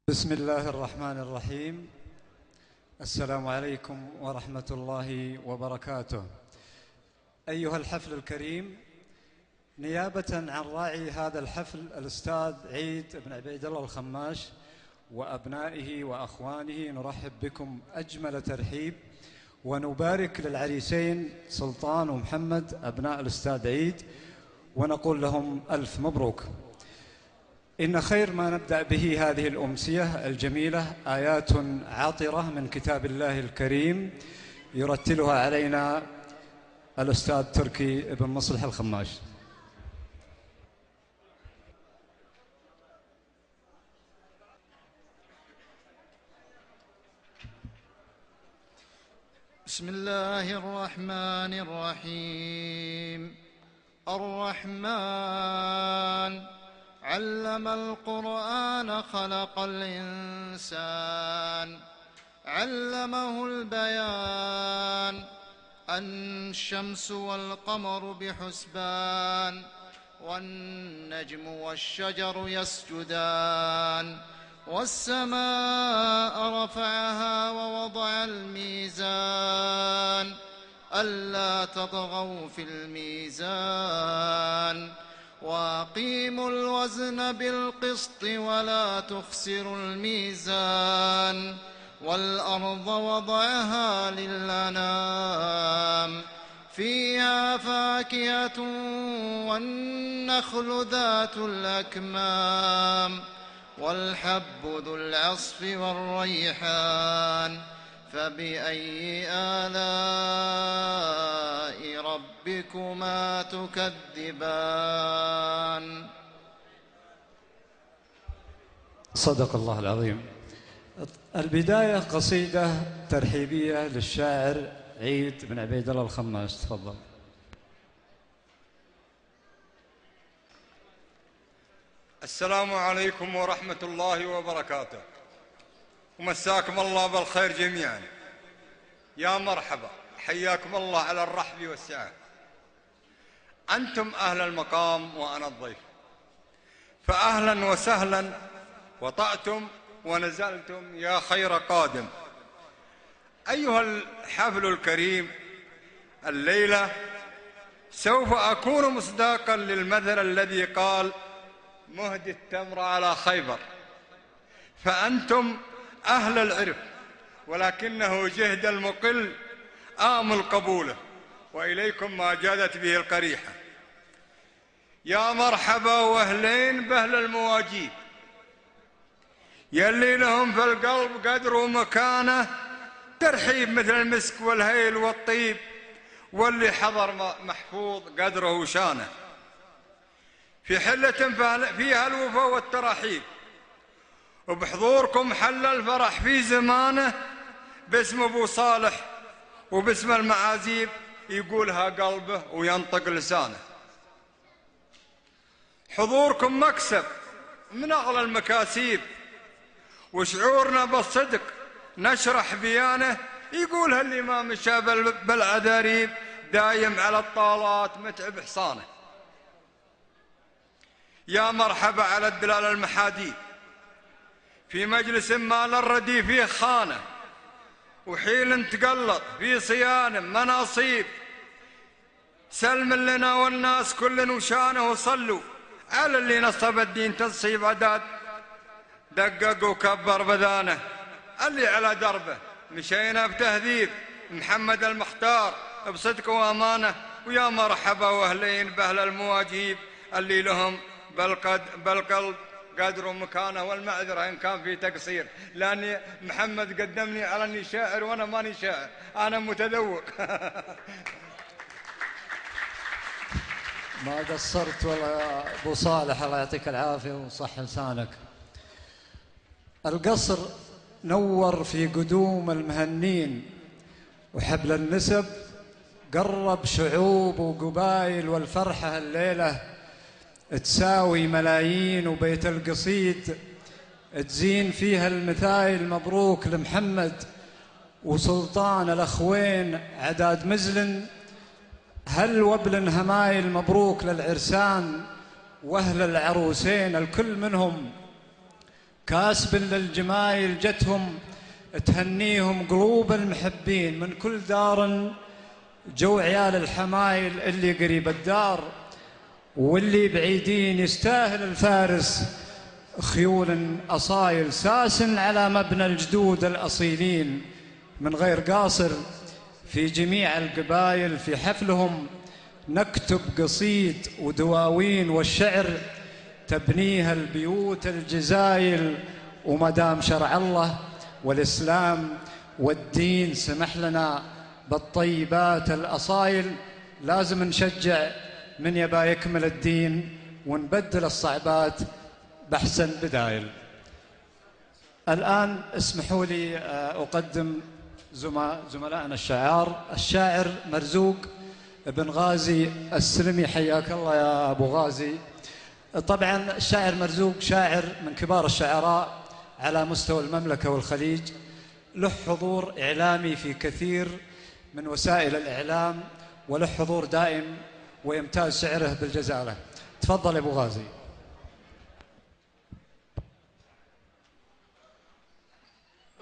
بسم الله الرحمن الرحيم. السلام عليكم ورحمة الله وبركاته. أيها الحفل الكريم، نيابة عن راعي هذا الحفل الأستاذ عيد بن عبيد الله الخماش وأبنائه وأخوانه، نرحب بكم أجمل ترحيب ونبارك للعريسين سلطان ومحمد أبناء الأستاذ عيد ونقول لهم ألف مبروك. إن خير ما نبدأ به هذه الأمسية الجميلة آيات عاطرة من كتاب الله الكريم يرتلها علينا الأستاذ تركي بن مصلح الخماش. بسم الله الرحمن الرحيم. الرحمن علم القرآن خلق الإنسان علمه البيان. الشمس والقمر بحسبان والنجم والشجر يسجدان. والسماء رفعها ووضع الميزان ألا تطغوا في الميزان وأقيموا الوزن بالقسط ولا تخسروا الميزان. والأرض وضعها للأنام فيها فاكهة والنخل ذات الأكمام والحب ذو العصف والريحان. فبأي آلاء ربكما تكذبان؟ صدق الله العظيم. البداية قصيدة ترحيبية للشاعر عيد بن عبيد الله الخماس، تفضل. السلام عليكم ورحمة الله وبركاته، ومساكم الله بالخير جميعا. يا مرحبا، حياكم الله على الرحب والسعة. أنتم أهل المقام وأنا الضيف، فأهلا وسهلا. وطأتم ونزلتم يا خير قادم. أيها الحفل الكريم، الليلة سوف أكون مصداقا للمثل الذي قال: مهد التمر على خيبر. فأنتم أهل العرف، ولكنه جهد المقل آمل قبوله، وإليكم ما جادت به القريحة. يا مرحبا وأهلين بأهل المواجيب، يلي لهم في القلب قدر ومكانه، ترحيب مثل المسك والهيل والطيب، واللي حضر محفوظ قدره وشانه. في حلة فيها الوفا والترحيب، وبحضوركم حل الفرح في زمانه، باسم أبو صالح وباسم المعازيب يقولها قلبه وينطق لسانه. حضوركم مكسب من أغلى المكاسيب، وشعورنا بالصدق نشرح بيانه، يقولها الإمام مشى بالعذاريب، دايم على الطالات متعب حصانه. يا مرحبا على الدلال المحاديد، في مجلس ما للردي فيه خانه، وحيل تقلط في صيانه مناصيب. سلم لنا والناس كل وشانه، وصلوا على اللي نصب الدين تصيب عداد، دقق وكبر بذانه. اللي على دربه مشينا بتهذيب، محمد المختار بصدق وامانه. ويا مرحبا واهلين باهل المواجيب، اللي لهم بالقلب قدر ومكانه. والمعذرة إن كان في تقصير، لأني محمد قدمني على أني شاعر وأنا ماني شاعر، أنا متذوق. ما قصرت ولا أبو صالح، الله يعطيك العافية وصح لسانك. القصر نور في قدوم المهنين، وحبل النسب قرب شعوب وقبائل، والفرحة الليلة تساوي ملايين، وبيت القصيد تزين فيها المثايل. مبروك لمحمد وسلطان الأخوين عداد مزلن، هل وبل همايل. مبروك للعرسان وأهل العروسين، الكل منهم كاسب للجمايل جتهم تهنيهم قلوب المحبين، من كل دار جو عيال الحمايل، اللي قريب الدار واللي بعيدين يستاهل الفارس خيول أصايل، ساس على مبنى الجدود الأصيلين من غير قاصر في جميع القبايل. في حفلهم نكتب قصيد ودواوين، والشعر تبنيها البيوت الجزايل، ومدام شرع الله والإسلام والدين سمح لنا بالطيبات الأصايل، لازم نشجع من يبا يكمل الدين ونبدل الصعبات بأحسن بدايل. الآن اسمحوا لي أقدم زملائنا الشاعر مرزوق بن غازي السلمي. حياك الله يا أبو غازي. طبعا الشاعر مرزوق شاعر من كبار الشعراء على مستوى المملكة والخليج، له حضور إعلامي في كثير من وسائل الإعلام، وله حضور دائم ويمتاز شعره بالجزالة. تفضل يا أبو غازي.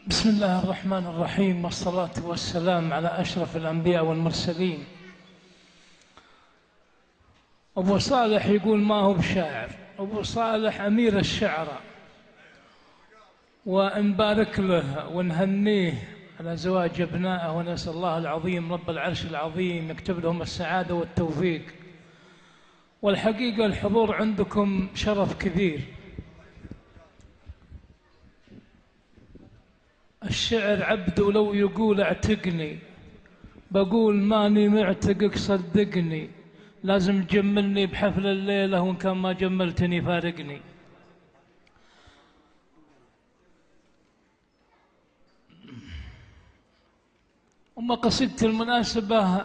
بسم الله الرحمن الرحيم، والصلاة والسلام على أشرف الأنبياء والمرسلين. أبو صالح يقول ما هو بشاعر، أبو صالح أمير الشعراء، ونبارك له ونهنيه على زواج أبنائه، ونسأل الله العظيم رب العرش العظيم يكتب لهم السعادة والتوفيق. والحقيقة الحضور عندكم شرف كبير. الشعر عبد ولو يقول اعتقني، بقول ماني معتقك صدقني، لازم تجملني بحفل الليلة، وإن كان ما جملتني فارقني. أما قصيدة المناسبة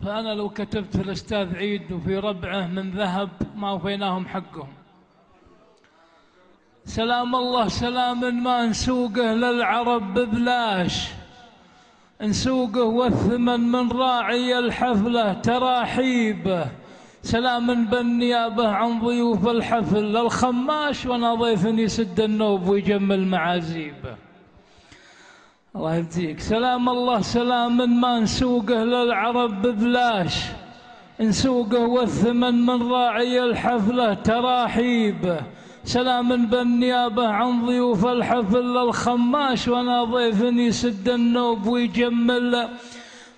فأنا لو كتبت في الأستاذ عيد وفي ربعه من ذهب ما وفيناهم حقهم. سلام الله سلام ما نسوقه للعرب ببلاش، نسوقه والثمن من راعي الحفلة تراحيبه. سلام بالنيابة عن ضيوف الحفل للخماش، وانا ضيف يسد النوب ويجمل معازيبه. الله يهديك. سلام الله سلام ما نسوقه للعرب ببلاش، نسوقه والثمن من راعي الحفلة تراحيبه. سلام بالنيابة عن ضيوف الحفل للخماش، وانا ضيف يسد النوب ويجمل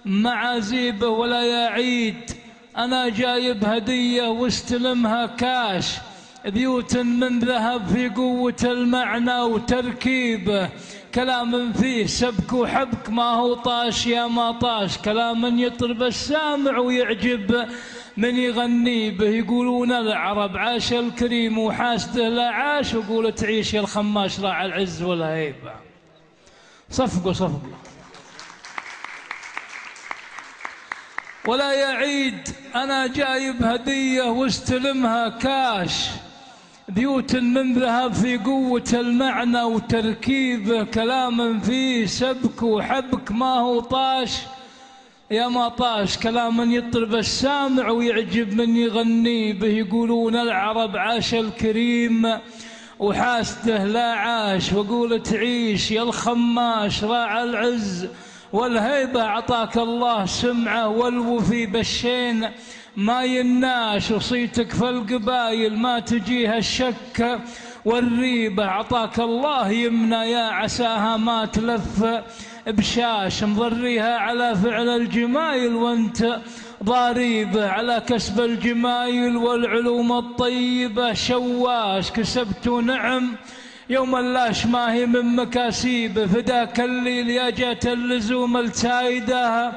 معازيبه. ولا يا عيد انا جايب هدية واستلمها كاش، بيوت من ذهب في قوة المعنى وتركيبه. كلام فيه سبك وحبك ما هو طاش يا ما طاش، كلام يطرب السامع ويعجب من يغني به. يقولون العرب عاش الكريم وحاسده لا عاش، وقول تعيش يا الخماش راعى العز والهيبة. صفقوا صفقوا. ولا يا عيد أنا جايب هدية واستلمها كاش، بيوت من ذهب في قوة المعنى وتركيبه. كلام فيه سبك وحبك ما هو طاش يا ما طاش، كلام يطرب السامع ويعجب من يغني به. يقولون العرب عاش الكريم وحاسده لا عاش، وقول تعيش يا الخماش راعى العز والهيبة. عطاك الله سمعة والوفي بالشين ما يناش، وصيتك في القبايل ما تجيها الشك والريبة. عطاك الله يمنى يا عساها ما تلف بشاش، مضريها على فعل الجمايل وانت ضاريبه. على كسب الجمايل والعلوم الطيبة شواش، كسبت نعم يوم اللاش ما هي من مكاسيبه. فداك الليل يا جات اللزوم التايده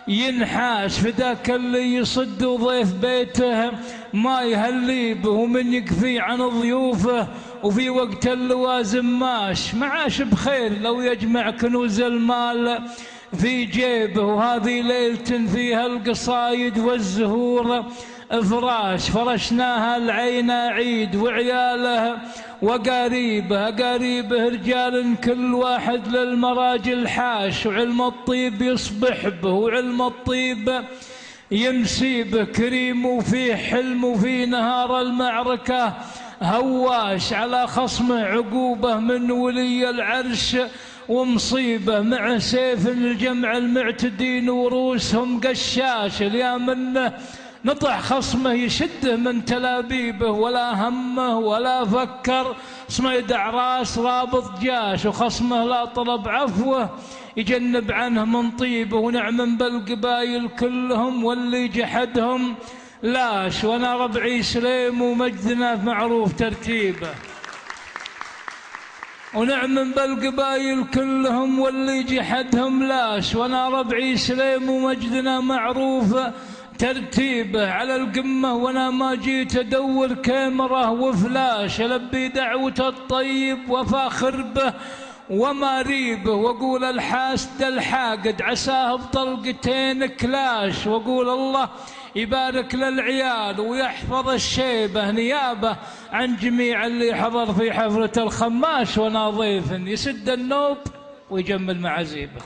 ينحاش، فداك اللي يصد ضيف بيته ما يهليبه. ومن يكفي عن ضيوفه وفي وقت اللوازم ماش، معاش بخير لو يجمع كنوز المال في جيبه. وهذه ليلة فيها القصايد والزهور فراش، فرشناها العين عيد وعياله وقريبه. قريبه رجال كل واحد للمراجل حاش، وعلم الطيب يصبح به وعلم الطيب يمسي به. كريم وفيه حلم وفي نهار المعركة هواش على خصمه عقوبة من ولي العرش ومصيبة، مع سيف الجمع المعتدين ورؤوسهم قشاش، اليا منه نطح خصمه يشده من تلابيبه، ولا همه ولا فكر صميد راس رابط جاش، وخصمه لا طلب عفوه يجنب عنه من طيبه، ونعم بالقبايل كلهم واللي جحدهم لاش، وانا ربعي سليم ومجدنا معروف ترتيبه. ونعم بالقبايل كلهم واللي جحدهم لاش، وانا ربعي سليم ومجدنا معروف ترتيبه. على القمة وانا ما جيت ادور كاميرا وفلاش، البي دعوة الطيب وفاخر به وما ريبه، واقول الحاسد الحاقد عساه بطلقتين كلاش، واقول الله يبارك للعيال ويحفظ الشيبة نيابة عن جميع اللي حضر في حفلة الخماش، وانا ضيف يسد النوب ويجمل معازيبه.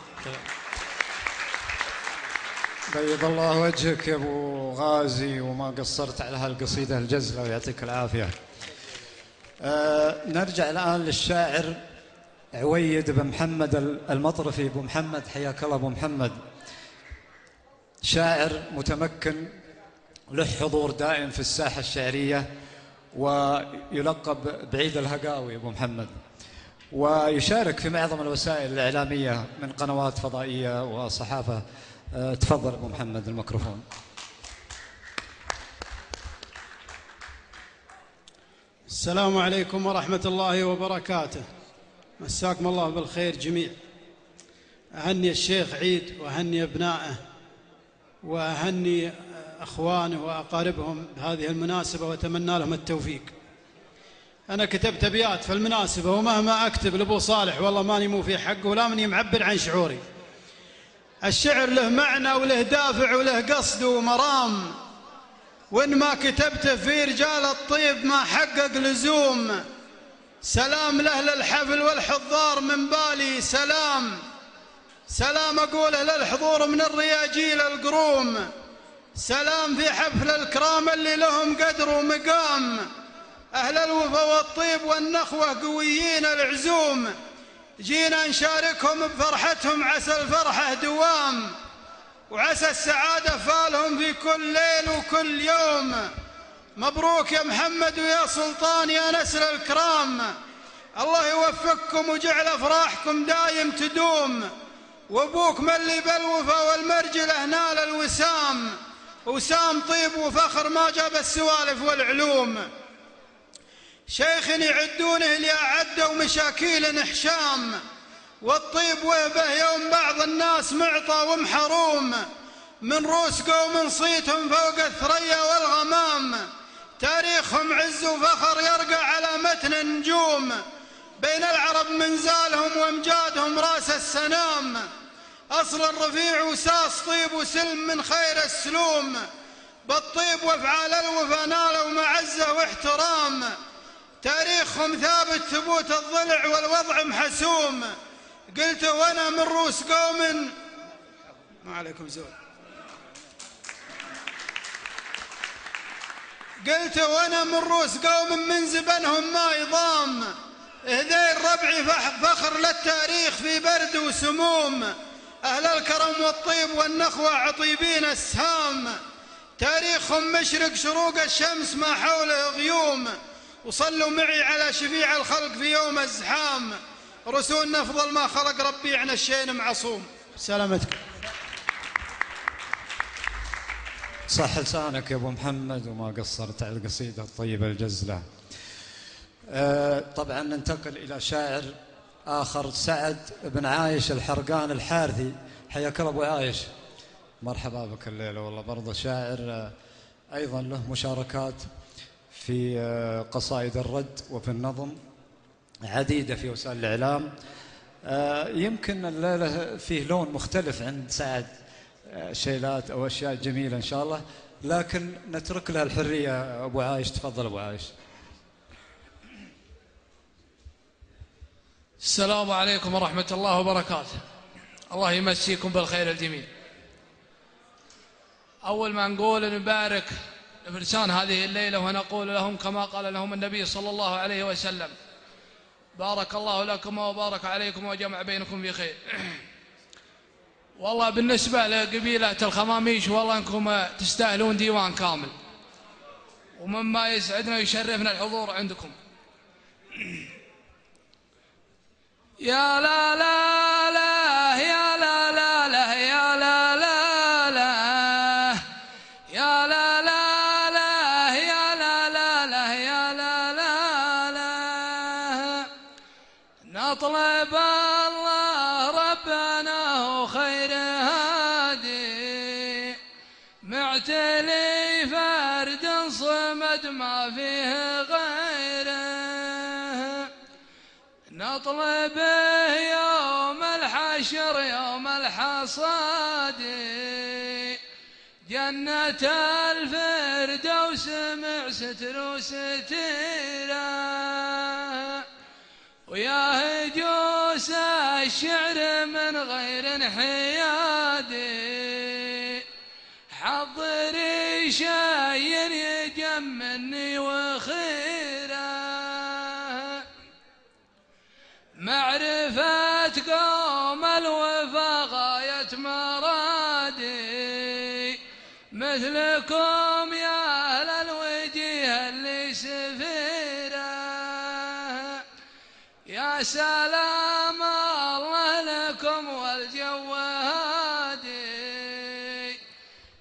بيض الله وجهك يا ابو غازي، وما قصرت على هالقصيدة الجزلة ويعطيك العافية. نرجع الآن للشاعر عويد بن محمد المطرفي. ابو محمد حياك الله ابو محمد، شاعر متمكن له حضور دائم في الساحة الشعرية، ويلقب بعيد الهقاوي ابو محمد، ويشارك في معظم الوسائل الإعلامية من قنوات فضائية وصحافة. تفضل ابو محمد الميكروفون. السلام عليكم ورحمة الله وبركاته، مساكم الله بالخير جميع. أهني الشيخ عيد وأهني أبنائه وأهني أخوانه وأقاربهم بهذه المناسبة، وأتمنى لهم التوفيق. أنا كتبت أبيات في المناسبة، ومهما أكتب لأبو صالح والله ماني مو في حقه ولا مني معبر عن شعوري. الشعر له معنى وله دافع وله قصد ومرام، وإن ما كتبته في رجال الطيب ما حقق لزوم. سلام لأهل الحفل والحضار من بالي سلام، سلام أقوله للحضور من الرياجيل القروم. سلام في حفل الكرام اللي لهم قدر ومقام، أهل الوفا والطيب والنخوة قويين العزوم. جينا نشاركهم بفرحتهم، عسى الفرحة دوام، وعسى السعادة فالهم في كل ليل وكل يوم. مبروك يا محمد ويا سلطان يا نسل الكرام، الله يوفقكم وجعل أفراحكم دايم تدوم. وابوك ملي بالوفا والمرجلة نال الوسام، وسام طيب وفخر ما جاب السوالف والعلوم. شيخ يعدونه لأعده ومشاكيل حشام، والطيب وهبه يوم بعض الناس معطى ومحروم. من روس قوم صيتهم فوق الثريا والغمام، تاريخهم عز وفخر يرقى على متن النجوم. بين العرب منزالهم وامجادهم راس السنام، أصل الرفيع وساس طيب وسلم من خير السلوم. بالطيب وافعال الوفا نالوا معزة واحترام، تاريخهم ثابت ثبوت الضلع والوضع محسوم. قلت وانا من روس قوم ما عليكم زول، قلت وانا من روس قوم من زبنهم ما يضام. هذيل ربعي فخر للتاريخ في برد وسموم، أهل الكرم والطيب والنخوة عطيبين السهام. تاريخهم مشرق شروق الشمس ما حوله غيوم، وصلوا معي على شفيع الخلق في يوم الزحام. رسولنا أفضل ما خلق ربي عن الشين معصوم. سلامتك. صح لسانك يا ابو محمد وما قصرت على القصيدة الطيبة الجزلة. طبعا ننتقل إلى شاعر آخر، سعد بن عايش الحرقان الحارثي. حياك الله أبو عايش، مرحبا بك الليلة. والله برضه شاعر أيضا له مشاركات في قصائد الرد وفي النظم عديدة في وسائل الإعلام. يمكن الليلة فيه لون مختلف عند سعد، شيلات أو أشياء جميلة إن شاء الله، لكن نترك لها الحرية. أبو عايش تفضل أبو عايش. السلام عليكم ورحمة الله وبركاته، الله يمسيكم بالخير الجميل. أول ما نقول نبارك فرسان هذه الليلة، ونقول لهم كما قال لهم النبي صلى الله عليه وسلم: بارك الله لكم وبارك عليكم وجمع بينكم في خير. والله بالنسبة لقبيلة الخماميش والله أنكم تستاهلون ديوان كامل، ومما يسعدنا ويشرفنا الحضور عندكم. يا لا لا لا يا لا لا لا يا لا لا لا يا لا لا لا يا لا لا لا يا لا لا لا، نطلب الله ربنا وخير هادي، معتلي فرد صمد ما فيه غيره، نطلب يوم الحشر يوم الحصاد جنة الفردوس مع ستر وستيرة، ويا هجوس الشعر من غير انحيادي، حضري شي يجمني وخيره، معرفة قوم الوفا غاية مرادي، مثلكم يا أهل الوجيه اللي سفيره، يا سلام الله لكم والجو هادي،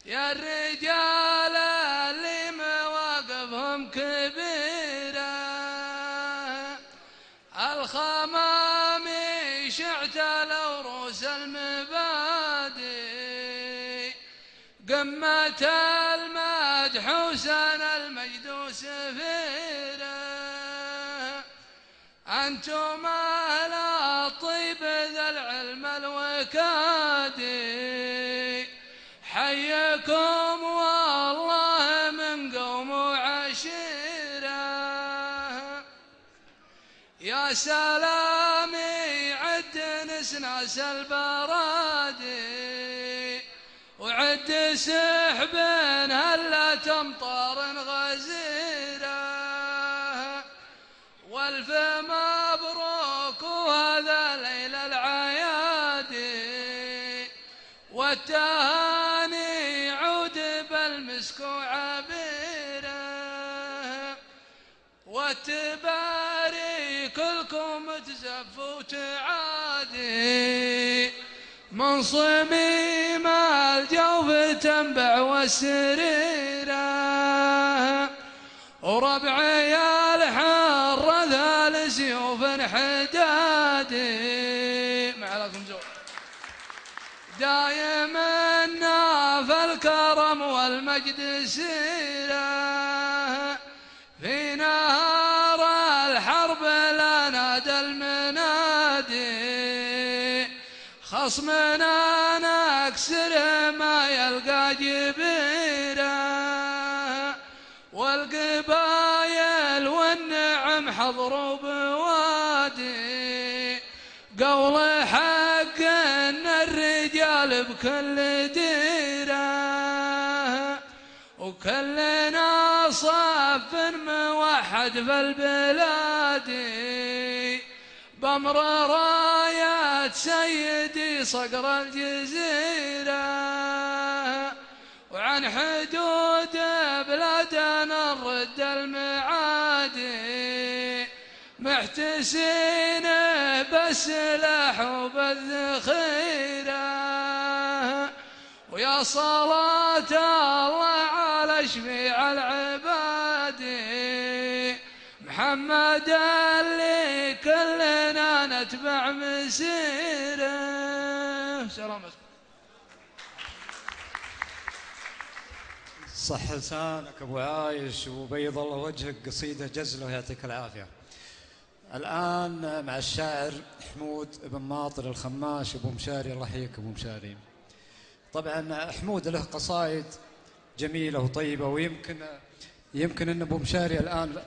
يا الرجال اللي مواقفهم كبيره، الخماميش اعتلوا رؤوس المبادئ، قمة المدح وسن المجد سفيره، أنتم أهل الطيب ذا العلم الوكادي، حيكم والله من قوم وعشيره، يا سلامي عد نسناس البرادي، وعد سحب هلا تمطار غزيره، والف مبروك وهذا ليل العيادي، والتهاني عود بالمسك وعبيره، والتباري كلكم تزفوا وتعادي، من صميم الجوف تنبع والسريره، وربعي الحر ذا سيوف حدادي، ما لكم زور دايم في الكرم والمجد سيره، في نهار الحرب لا نادى المنادي، خصمنا نكسر ما يلقى جبيره، والقبايل والنعم حضروا بوادي، قول حق ان الرجال بكل ديره، وكلنا صف موحد في البلاد، بأمر راية سيدي صقر الجزيرة، وعن حدود بلادنا نرد المعادي، محتسين بالسلاح وبالذخيرة، ويا صلاة الله على شفيع العباد، محمد اللي كلنا نتبع مسيره. سلام. صح لسانك ابو عايش وبيض الله وجهك، قصيده جزله يعطيك العافيه. الان مع الشاعر حمود بن ماطر الخماش ابو مشاري. الله يحييك ابو مشاري. طبعا حمود له قصائد جميله وطيبه، ويمكن ان ابو مشاري الان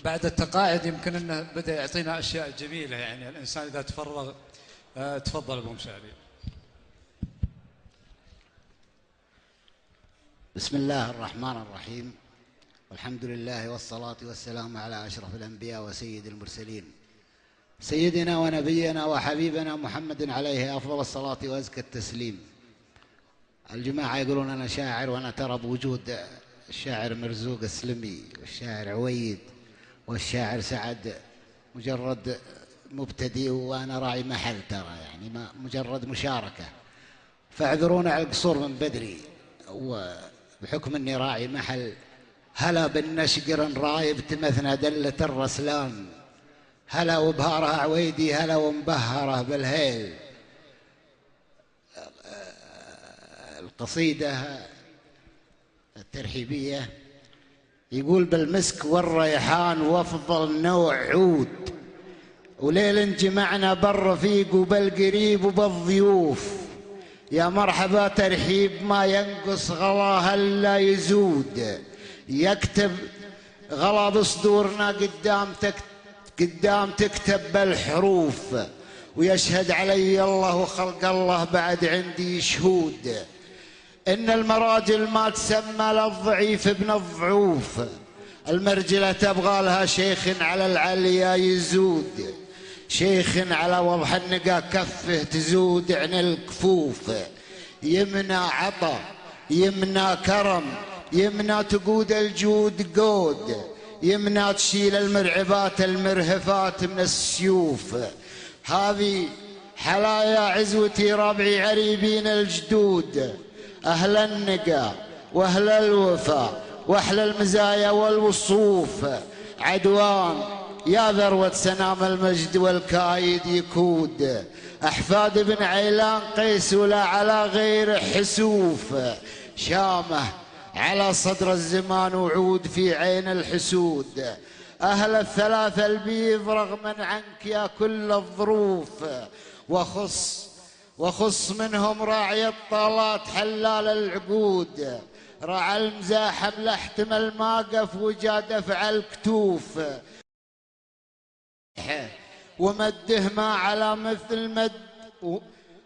بعد التقاعد يمكن انه بدا يعطينا اشياء جميله، يعني الانسان اذا تفرغ. تفضل ابو مشاري. بسم الله الرحمن الرحيم، والحمد لله والصلاة والسلام على أشرف الأنبياء وسيد المرسلين سيدنا ونبينا وحبيبنا محمد عليه أفضل الصلاة وأزكى التسليم. الجماعة يقولون أنا شاعر، وأنا ترى بوجود الشاعر مرزوق السلمي والشاعر عويد والشاعر سعد مجرد مبتدئ، وأنا راعي محل ترى، يعني ما مجرد مشاركة، فاعذرونا على القصور من بدري، وبحكم أني راعي محل. هلا بالنشقر رايب تمثنى دلة الرسلان، هلا وبهارها عويدي، هلا ومبهره بالهيل. القصيدة الترحيبية يقول: بالمسك والريحان وافضل نوع عود، وليل جمعنا بالرفيق وبالقريب وبالضيوف، يا مرحبا ترحيب ما ينقص غلاها الا يزود، يكتب غلا بصدورنا قدام تكتب بالحروف، ويشهد علي الله وخلق الله بعد عندي شهود، إن المراجل ما تسمى للضعيف ابن الضعوف، المرجلة تبغى لها شيخ على العليا يزود، شيخ على وضح النقا كفه تزود عن الكفوف، يمنى عطا يمنى كرم يمنى تقود الجود قود، يمنى تشيل المرعبات المرهفات من السيوف. هذه حلايا عزوتي ربعي عريبين الجدود، أهل النقا وأهل الوفا وأحلى المزايا والوصوف، عدوان يا ذروة سنام المجد والكايد يكود، أحفاد بن عيلان قيس ولا على غير حسوف، شامة على صدر الزمان وعود في عين الحسود، أهل الثلاثة البيض رغما عنك يا كل الظروف، وخص منهم راعي الطالات حلال العقود، رعى المزاحم لاحتم الماقف وجاد دفع الكتوف، ومده ما على مثل مد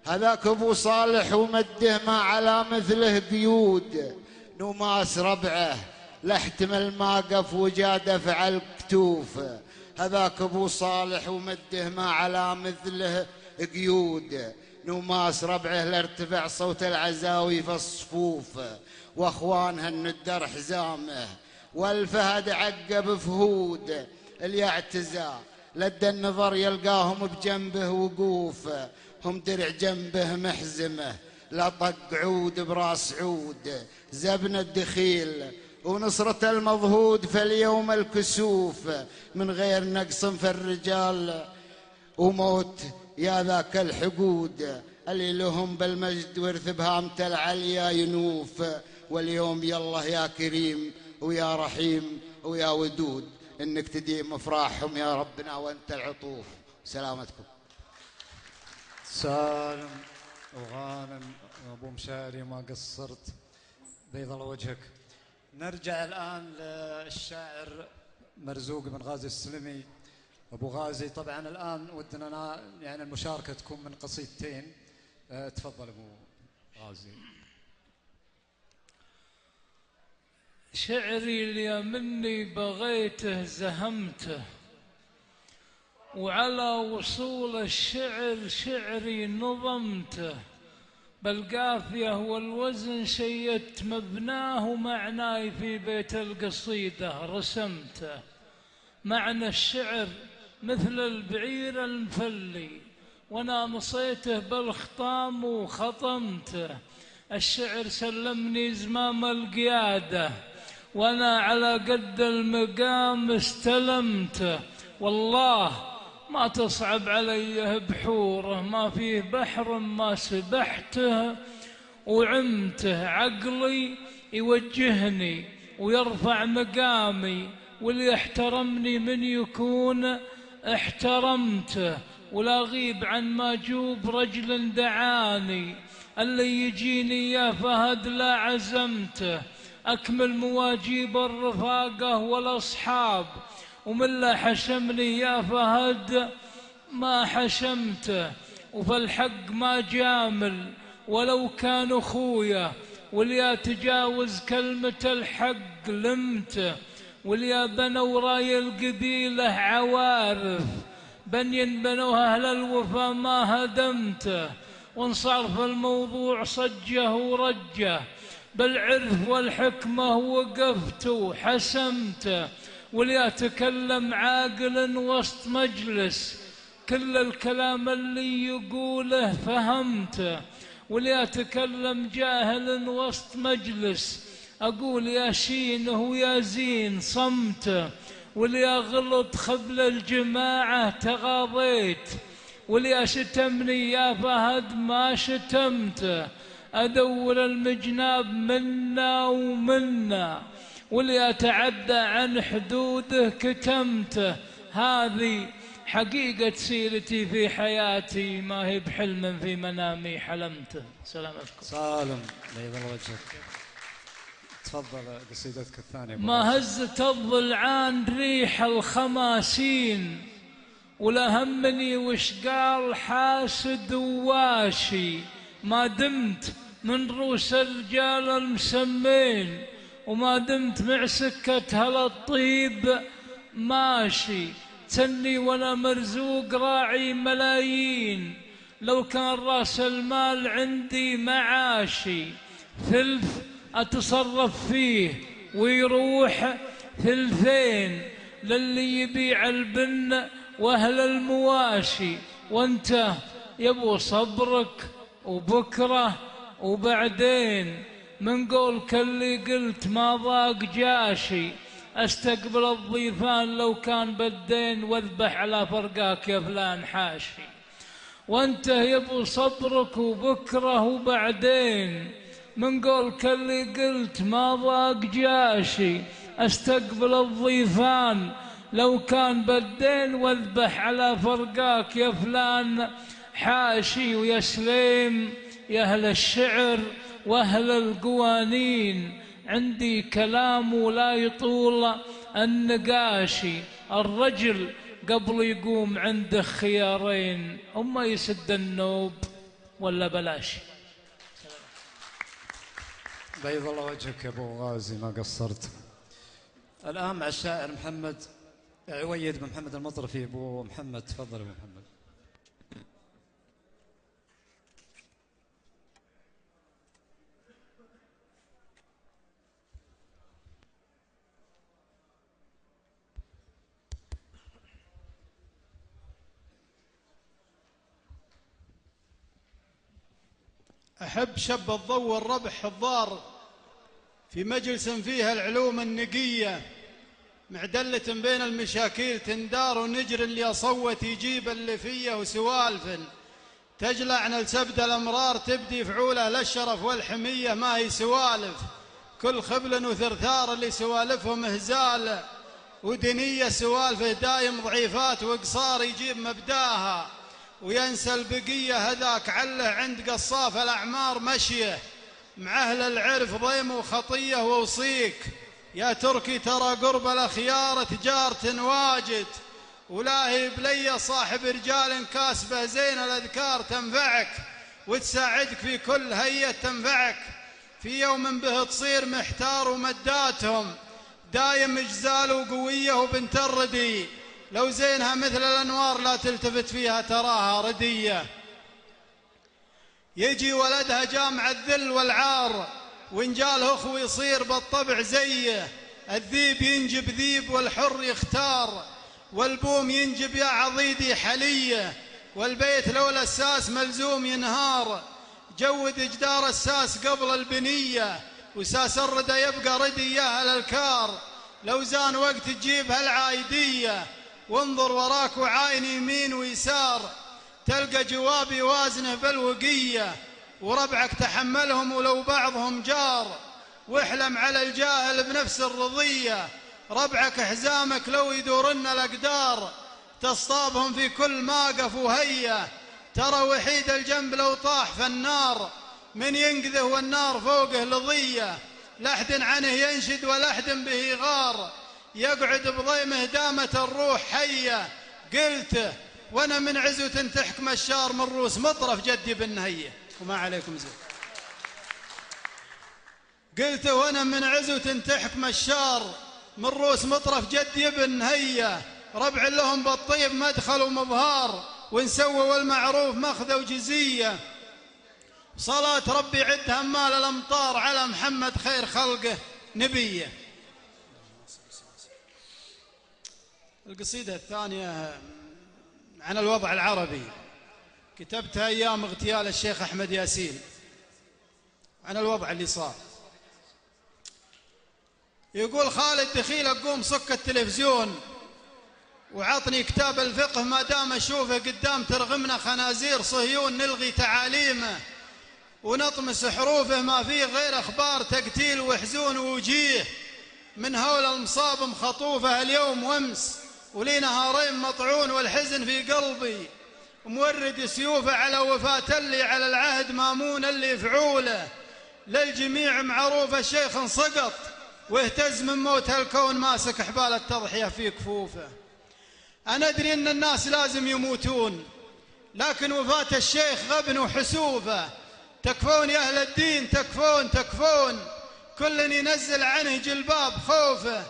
هذاك ابو صالح، ومده ما على مثله قيود، نماس ربعه لاحتم الماقف وجاد دفع الكتوف، هذاك ابو صالح ومده ما على مثله قيود، نماس ربعه لارتفع صوت العزاوي في الصفوف، واخوانها الندر حزامه والفهد عقب فهود، اليعتزى لدى النظر يلقاهم بجنبه وقوف، هم درع جنبه محزمه لا طق عود براس عود، زبن الدخيل ونصرة المضهود فاليوم الكسوف، من غير نقص في الرجال وموت يا ذاك الحقود، اللي لهم بالمجد ورث بهامة العليا ينوف، واليوم يالله يا كريم ويا رحيم ويا ودود، انك تديم افراحهم يا ربنا وانت العطوف. سلامتكم. سالم وغانم وابو مشاري ما قصرت، بيض الله وجهك. نرجع الان للشاعر مرزوق بن غازي السلمي. ابو غازي طبعا الان ودنا يعني المشاركه تكون من قصيدتين. تفضل ابو غازي. شعري اللي مني بغيته زهمته، وعلى وصول الشعر شعري نظمته، بالقافية والوزن شيدت مبناه، ومعناي في بيت القصيدة رسمته، معنى الشعر مثل البعير المفلي، وانا نصيته بالخطام وخطمته، الشعر سلمني زمام القيادة وانا على قد المقام استلمته، والله ما تصعب علي بحوره، ما فيه بحر ما سبحته وعمته، عقلي يوجهني ويرفع مقامي، واللي احترمني من يكون احترمته، ولا غيب عن ما جوب رجل دعاني، اللي يجيني يا فهد لا عزمته، أكمل مواجيب الرفاقة والأصحاب، ومن لا حشمني يا فهد ما حشمته، وفي الحق ما جامل ولو كان أخويا، واليا تجاوز كلمة الحق لمته، واليا بنوا راي القبيلة عوارف، بنوها أهل الوفا ما هدمته، وانصرف الموضوع صجه ورجه، بالعرف والحكمة وقفت وحسمته، واليا تكلم عاقل وسط مجلس، كل الكلام اللي يقوله فهمته، واليا تكلم جاهل وسط مجلس، أقول يا شين ويا زين صمته، واليا غلط خبل الجماعة تغاضيت، واليا شتمني يا فهد ما شتمته، أدور المجناب منا ومنا، واللي تعدى عن حدوده كتمته، هذه حقيقة سيرتي في حياتي، ما هي بحلم في منامي حلمته. سلامتكم. سالم بيض الله وجهك. تفضل قصيدتك الثانية. ما هزت الضلعان ريح الخماسين، ولا همني وش قال حاسد وواشي، ما دمت من رؤوس الرجال المسمين، وما دمت مع سكة هالطيب ماشي، تني وانا مرزوق راعي ملايين، لو كان راس المال عندي معاشي، ثلث اتصرف فيه ويروح ثلثين للي يبيع البن واهل المواشي، وانت يبو صبرك وبكره وبعدين، من قولك اللي قلت ما ضاق جاشي، استقبل الضيفان لو كان بالدين، واذبح على فرقاك يا فلان حاشي، وانت يبو صبرك وبكره وبعدين، من قولك اللي قلت ما ضاق جاشي، استقبل الضيفان لو كان بالدين، واذبح على فرقاك يا فلان حاشي، ويا سليم يا أهل الشعر وأهل القوانين، عندي كلام ولا يطول النقاشي، الرجل قبل يقوم عنده خيارين، أما يسد النوب ولا بلاش. بيض الله وجهك يا أبو غازي، ما قصرت. الآن مع الشاعر محمد عويد بن محمد المطرفي. أبو محمد تفضل. أبو محمد. أحب شب الضوء والربح الضار، في مجلس فيها العلوم النقية، معدلة بين المشاكيل تندار، ونجر اللي يصوت يجيب اللي فيه، وسوالف تجلى عن السبد الأمرار، تبدي فعولة للشرف والحمية، ما هي سوالف كل خبل وثرثار، اللي سوالفهم هزال ودنية، سوالفه دايم ضعيفات وقصار، يجيب مبداها وينسى البقية، هذاك عله عند قصاف الأعمار مشيه، مع أهل العرف ضيم وخطية، ووصيك يا تركي ترى قرب الأخيار تجارة واجد، ولاهي بلي صاحب رجال كاسبه زين الأذكار، تنفعك وتساعدك في كل هية، تنفعك في يوم به تصير محتار، ومداتهم دايم إجزال وقوية، وبنت الردي لو زينها مثل الأنوار لا تلتفت فيها تراها ردية، يجي ولدها جامع الذل والعار، وإن جاله أخو يصير بالطبع زيه، الذيب ينجب ذيب والحر يختار، والبوم ينجب يا عضيدي حلية، والبيت لولا الساس ملزوم ينهار، جود جدار الساس قبل البنية، وساس الردى يبقى ردي يا أهل الكار، لو زان وقت تجيب هالعايدية، وانظر وراك وعاين يمين ويسار، تلقى جواب يوازنه بالوقية، وربعك تحملهم ولو بعضهم جار، واحلم على الجاهل بنفس الرضية، ربعك حزامك لو يدورن الأقدار، تصطابهم في كل موقف وهية، ترى وحيد الجنب لو طاح في النار، من ينقذه والنار فوقه لظية، لحد عنه ينشد ولحد به غار، يقعد بضيمه دامة الروح حية، قلته وانا من عزوة تحكم الشار من روس مطرف جدي بالنهية، وما عليكم زين. قلت وانا من عزو تنتحك مشار من روس مطرف جدي ابن هيا ربع لهم بالطيب مدخل ومظهار ونسوى والمعروف مخذة وجزية صلاة ربي عد همال الأمطار على محمد خير خلقه نبيه. القصيدة الثانية عن الوضع العربي كتبتها أيام اغتيال الشيخ أحمد ياسين عن الوضع اللي صار. يقول خالد دخيلك قوم صك التلفزيون وعطني كتاب الفقه ما دام أشوفه قدام ترغمنا خنازير صهيون نلغي تعاليمه ونطمس حروفه ما فيه غير أخبار تقتيل وحزون ووجيه من هول المصاب مخطوفه اليوم وامس ولي نهارين مطعون والحزن في قلبي مورد سيوفه على وفاة اللي على العهد مامون اللي فعوله للجميع معروف الشيخ سقط واهتز من موت هالكون ماسك حبال التضحية في كفوفه. أنا أدري أن الناس لازم يموتون لكن وفاة الشيخ غبن وحسوفه تكفون يا أهل الدين تكفون تكفون كل ينزل عنه جلباب خوفه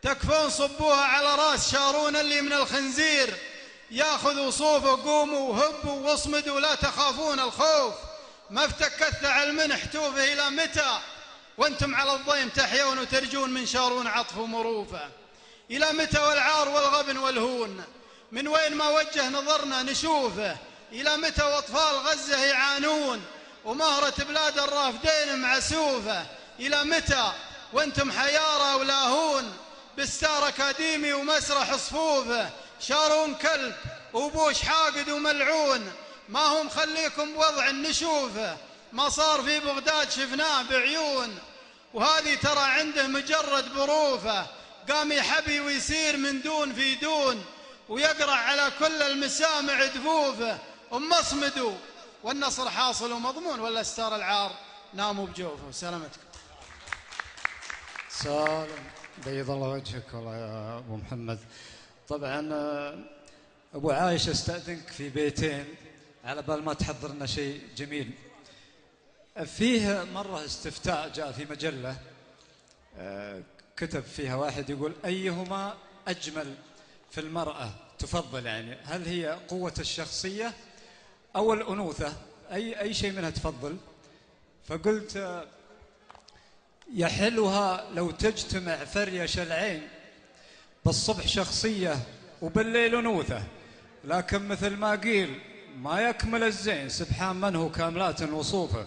تكفون صبوها على راس شارون اللي من الخنزير ياخذ وصوفه قوموا وهبوا واصمدوا لا تخافون الخوف ما افتكت على المنح توفه إلى متى وانتم على الضيم تحيون وترجون من شارون عطف ومروفه إلى متى والعار والغبن والهون من وين ما وجه نظرنا نشوفه إلى متى وأطفال غزة يعانون ومهرة بلاد الرافدين معسوفة إلى متى وانتم حيارى ولاهون بستار أكاديمي ومسرح صفوفه شارون كلب وبوش حاقد وملعون ما هم خليكم بوضع نشوفه ما صار في بغداد شفناه بعيون وهذه ترى عنده مجرد بروفه قام يحبي ويسير من دون في دون ويقرع على كل المسامع دفوفه اصمدوا والنصر حاصل ومضمون ولا استار العار ناموا بجوفه. سلامتكم. سالم بيض الله وجهك والله يا أبو محمد. طبعا أبو عايش استأذنك في بيتين على بال ما تحضر لنا شيء جميل. فيه مرة استفتاء جاء في مجلة كتب فيها واحد يقول أيهما أجمل في المرأة تفضل يعني هل هي قوة الشخصية أو الأنوثة أي شيء منها تفضل. فقلت يحلها لو تجتمع فريش العين بالصبح شخصية وبالليل أنوثة لكن مثل ما قيل ما يكمل الزين سبحان من هو كاملات وصوفه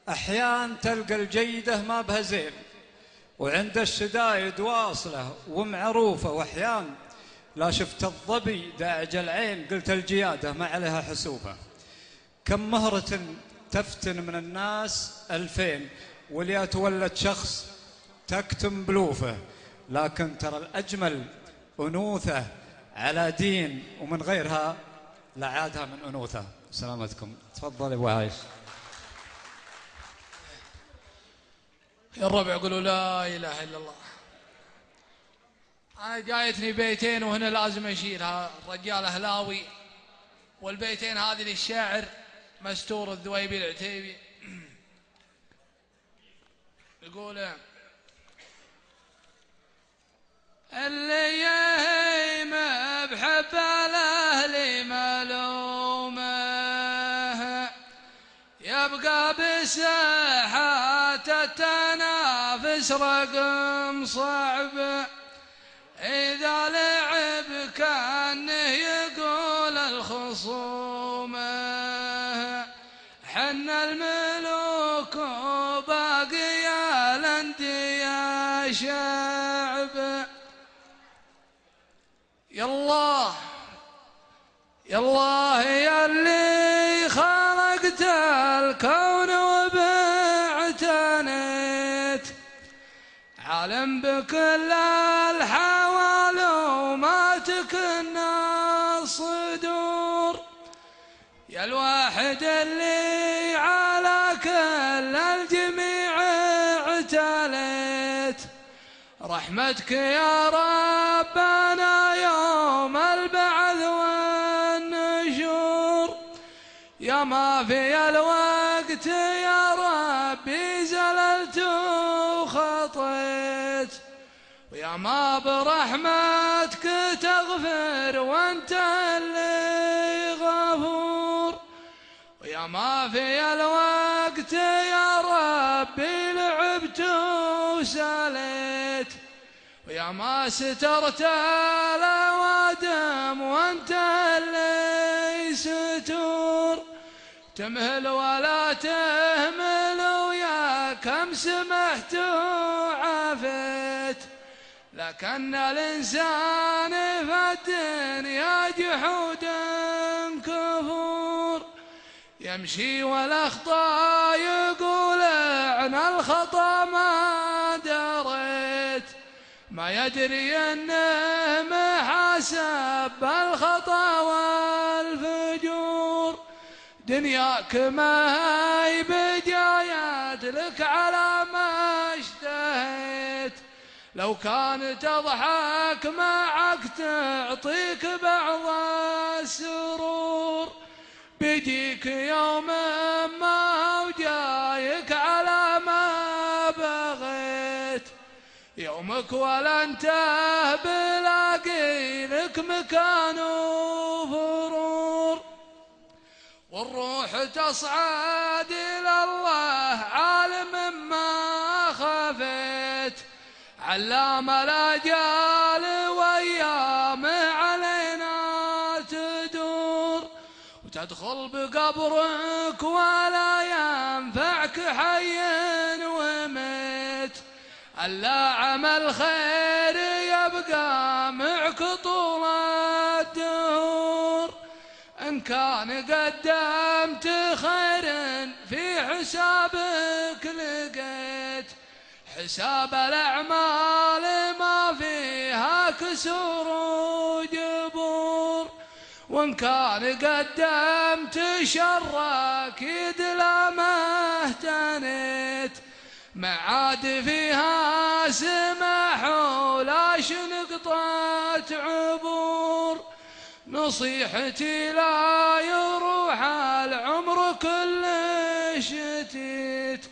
أحيان تلقى الجيدة ما بها زين وعند الشدايد واصلة ومعروفة وأحيان لا شفت الظبي داعج العين قلت الجيادة ما عليها حسوفة كم مهرة تفتن من الناس 2000 وليا تولد شخص تكتم بلوفه لكن ترى الأجمل أنوثة على دين ومن غيرها لا عادها من أنوثة. سلامتكم. تفضل أبو عايش. يا الربع يقولوا لا إله إلا الله. أنا جايتني بيتين وهنا لازم أشيلها الرجال أهلاوي والبيتين هذه للشاعر مستور الذويبي العتيبي يقول اللي يهيم بحب الأهل ملومه يبقى بساحات التنافس رقم صعب إذا لعب كأنه يقول الخصومه حن الملوك وباقي الأندية شعب يالله يالله يا اللي خلقت الكون وبعتنيت عالم بكل الحوال وما تكنا الصدور يا الواحد اللي على كل الجميع اعتليت رحمتك يا ربنا يوم البعث والنشور يا ما في الوقت الوقت يا ربي زللت وخطيت، ويا ما برحمتك تغفر وانت اللي غفور، ويا ما في الوقت يا ربي لعبت وساليت، ويا ما سترت الأوادم وانت اللي ستور، تمهل ولا تهمل ويا كم سمحت وعافيت، لكن الإنسان في الدنيا جحود كفور، يمشي والأخطاء يقول عن الخطأ ما دريت، ما يدري أنه محاسب بالخطأ والفجور، دنياك ما هي بجايات لك على ما اشتهيت، لو كانت تضحك معك تعطيك بعض السرور، بيجيك يوم ما وجايك على ما بغيت، يومك ولا انتهى بلاقي لك مكان وفرور، والروح تصعد إلى الله عالم ما خفيت، علام الأجال وأيام علينا تدور، وتدخل بقبرك ولا ينفعك حي وميت، ألا عمل خير يبقى معك طول الدهور، إن كان قدمت خير في حسابك لقيت، حساب الأعمال ما فيها كسور وجبور، وإن كان قدمت شرك يد لا ما اهتنيت، ما عاد فيها سماح ولا شنقطة عبور، نصيحتي لا يروح العمر كل شتيت،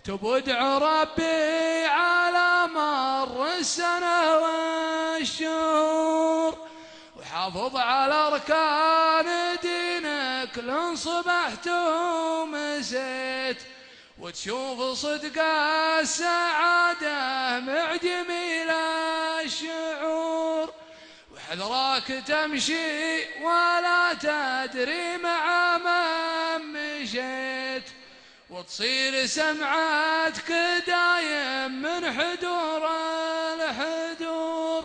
تبدع ربي على مر السنة والشهور، وحافظ على أركان دينك لن صبحت ومسيت، وتشوف صدق السعادة مع جميل الشعور، وحذراك تمشي ولا تدري مع من مشيت، وتصير سمعتك دايم من حدور الحدور،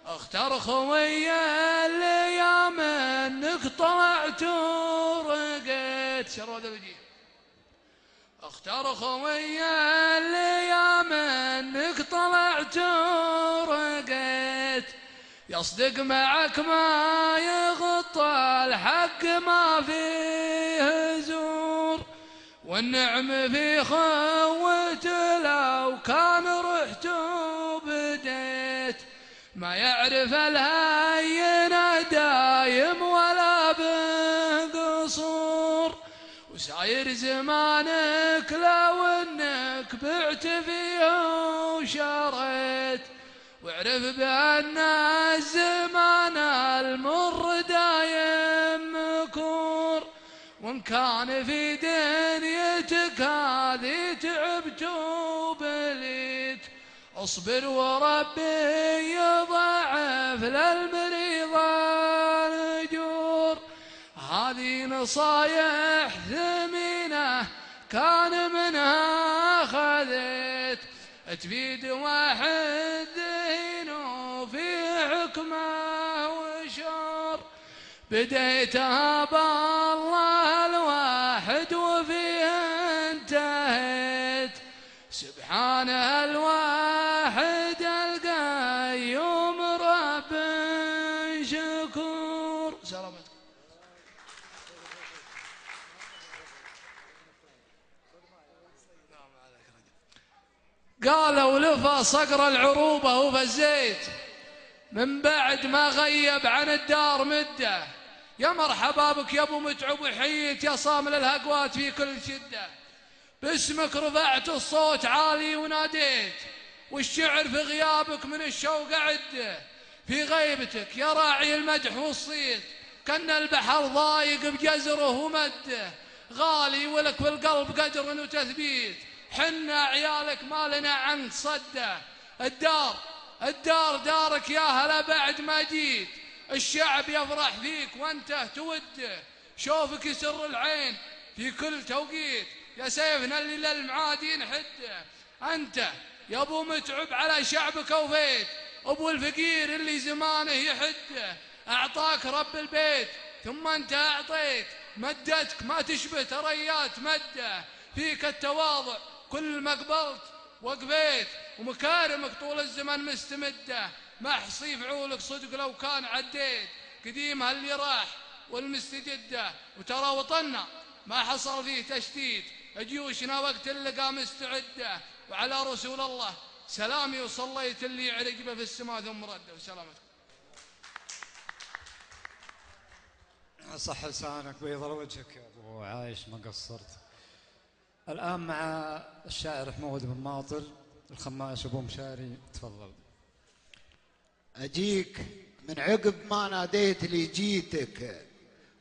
اختر خويا اللي يا منك طلعت ورقيت، شرود الوجيه، اختر خويا اللي يا منك طلعت ورقيت، يصدق معك ما يغطى الحق ما فيه زور، والنعم في خوته لو كان رحت وبديت، ما يعرف الهينة دايم ولا بقصور، وساير زمانك لو انك بعت فيه وشريت، واعرف بأن الزمان المر دايم مكور، وإن كان في دنيتك هذه تعبت وبليت، اصبر وربي يضاعف للمريض الأجور، هذه نصايح ثمينة كان منها خذيت، تفيد واحد ذهنه في حكمه وشر، بديتها بالله الواحد وفيه انتهيت، سبحانه الواحد القيوم رب شكور. سلامتك. قالوا لفى صقر العروبة وفى الزيت، من بعد ما غيب عن الدار مدة، يا مرحبا بك يا ابو متعب، وحييت يا صامل الهقوات في كل شده. باسمك رفعت الصوت عالي وناديت، والشعر في غيابك من الشوق عده. في غيبتك يا راعي المدح والصيت، كان البحر ضايق بجزره ومده. غالي ولك في القلب قدر وتثبيت، حنا عيالك ما لنا عنك صده. الدار دارك يا هلا بعد ما جيت، الشعب يفرح فيك وانت توده. شوفك يسر العين في كل توقيت، يا سيفنا اللي للمعادين حده. أنت يا أبو متعب على شعبك وفيت، أبو الفقير اللي زمانه يحده. أعطاك رب البيت ثم أنت أعطيت، مدتك ما تشبه تريات مده. فيك التواضع كل ما قبلت وقفيت، ومكارمك طول الزمن مستمده. ما أحصي فعولك صدق لو كان عديت، قديمها اللي راح والمستجده. وترى وطننا ما حصل فيه تشتيت، جيوشنا وقت اللقاء مستعده. وعلى رسول الله سلامي وصليت اللي يعرق به في السماء ثم رده. وسلامتكم. صح لسانك بيض وجهك يا ابو عايش، ما قصرت. الان مع الشاعر حمود بن ماطل الخماس ابو مشاري، تفضل. أجيك من عقب ما ناديت لي جيتك،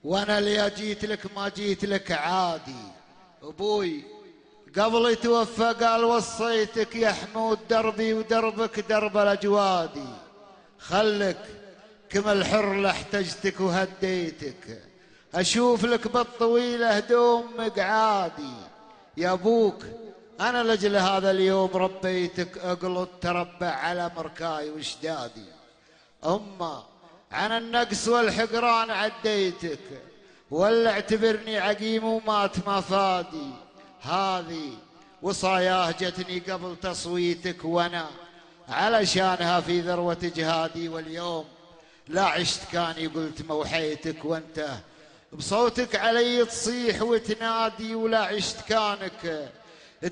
وأنا اللي جيت لك ما جيت لك عادي. أبوي قبل يتوفى قال وصيتك يا حمود دربي ودربك درب الأجوادي. خلك كما الحر لاحتجتك وهديتك، أشوف لك بالطويلة هدوم مقعادي. يا أبوك أنا لجل هذا اليوم ربيتك، أقلط تربع على مركاي وشدادي. أما عن النقص والحقران عديتك، ولا اعتبرني عقيم ومات ما فادي. هذه وصاياه جتني قبل تصويتك، وأنا علشانها في ذروة جهادي. واليوم لا عشت كاني قلت موحيتك، وانت بصوتك علي تصيح وتنادي. ولا عشت كانك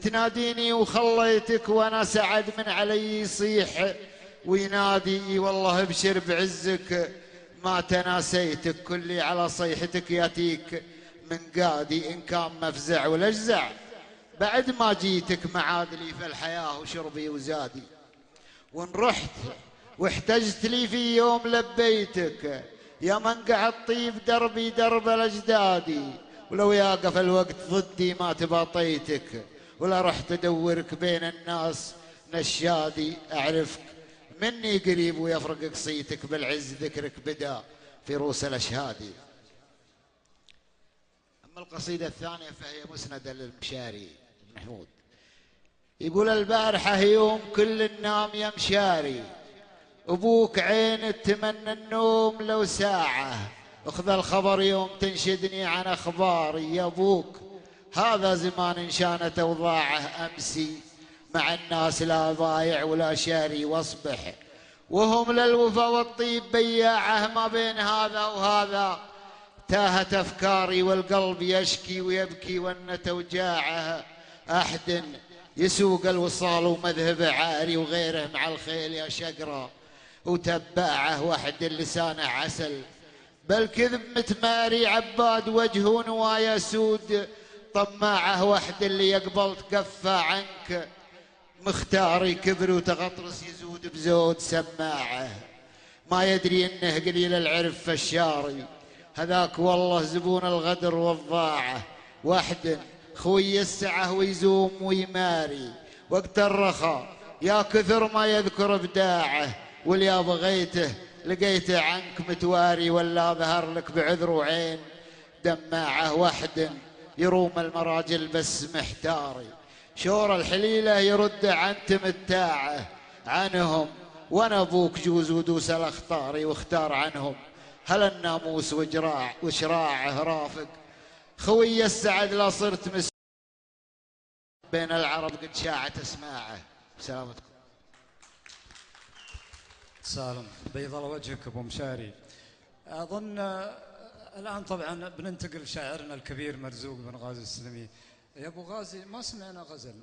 تناديني وخليتك، وانا سعد من علي يصيح وينادي. والله ابشر بعزك ما تناسيتك، كلي على صيحتك ياتيك من قادي. إن كان مفزع والأجزع بعد ما جيتك معادلي في الحياة وشربي وزادي. وإن رحت واحتجت لي في يوم لبيتك، يا من قعد طيب دربي درب الأجدادي. ولو يقف الوقت ضدي ما تباطيتك، ولا رحت أدورك بين الناس نشادي. أعرفك مني قريب ويفرق قصيتك، بالعز ذكرك بدا في روس الأشهادي. أما القصيدة الثانية فهي مسندة للمشاري بن حمود. يقول البارحة يوم كل النام يا مشاري، أبوك عين تمنى النوم لو ساعة. أخذ الخبر يوم تنشدني عن أخباري. يا أبوك هذا زمان إن شانت أوضاعه، أمسي مع الناس لا بايع ولا شاري، واصبح وهم للوفا والطيب بياعه. ما بين هذا وهذا تاهت أفكاري، والقلب يشكي ويبكي والنت وجاعه. أحد يسوق الوصال ومذهبه عاري، وغيره مع الخيل يا شقرة وتباعه. واحد لسانه عسل بل كذب متماري، عباد وجهه نوايا سود طماعه. واحد اللي يقبل تقفى عنك مختاري، كبر وتغطرس يزود بزود سماعه. ما يدري انه قليل العرف فشاري، هذاك والله زبون الغدر والضاعه. واحد خوي السعه ويزوم ويماري، وقت الرخاء يا كثر ما يذكر بداعه. واليا بغيته لقيته عنك متواري، ولا ظهر لك بعذر وعين دماعه. واحد يروم المراجل بس محتاري، شور الحليله يرد عن تمتاعه عنهم. وانا ابوك جوز ودوس الاخطاري، واختار عنهم هل الناموس وشراعه رافق. خوي السعد لا صرت بين العرب قد شاعت اسماعه. سلامتكم. سالم بيض وجهك ابو مشاري. اظن الان طبعا بننتقل لشاعرنا الكبير مرزوق بن غازي السلمي. يا ابو غازي ما سمعنا غزل،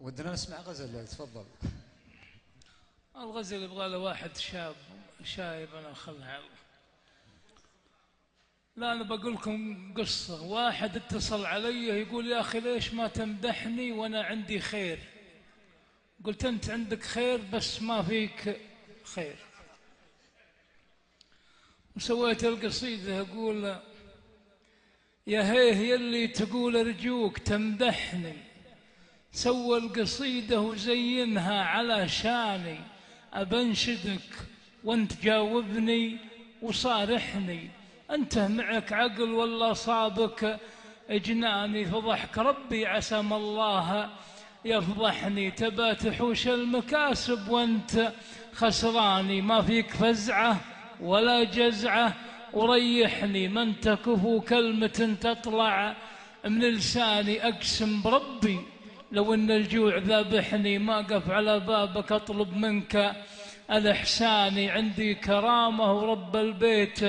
ودنا نسمع غزل، تفضل. الغزل يبغى له واحد شاب شايب، انا اخذها. لا أنا بقول لكم قصة. واحد اتصل علي يقول يا أخي ليش ما تمدحني وأنا عندي خير؟ قلت أنت عندك خير بس ما فيك خير. وسويت القصيدة أقول يا هيه يلي تقول أرجوك تمدحني، سوى القصيدة وزينها على شاني، أبنشدك وانت جاوبني وصارحني، أنت معك عقل ولا صابك جناني، فضحك ربي عسى ما الله يفضحني، تبى تحوش المكاسب وانت خسراني، ما فيك فزعة ولا جزعة وريحني، ما انت كفو كلمة تطلع من لساني، أقسم بربي لو ان الجوع ذابحني ما أقف على بابك أطلب منك الإحسان، عندي كرامة ورب البيت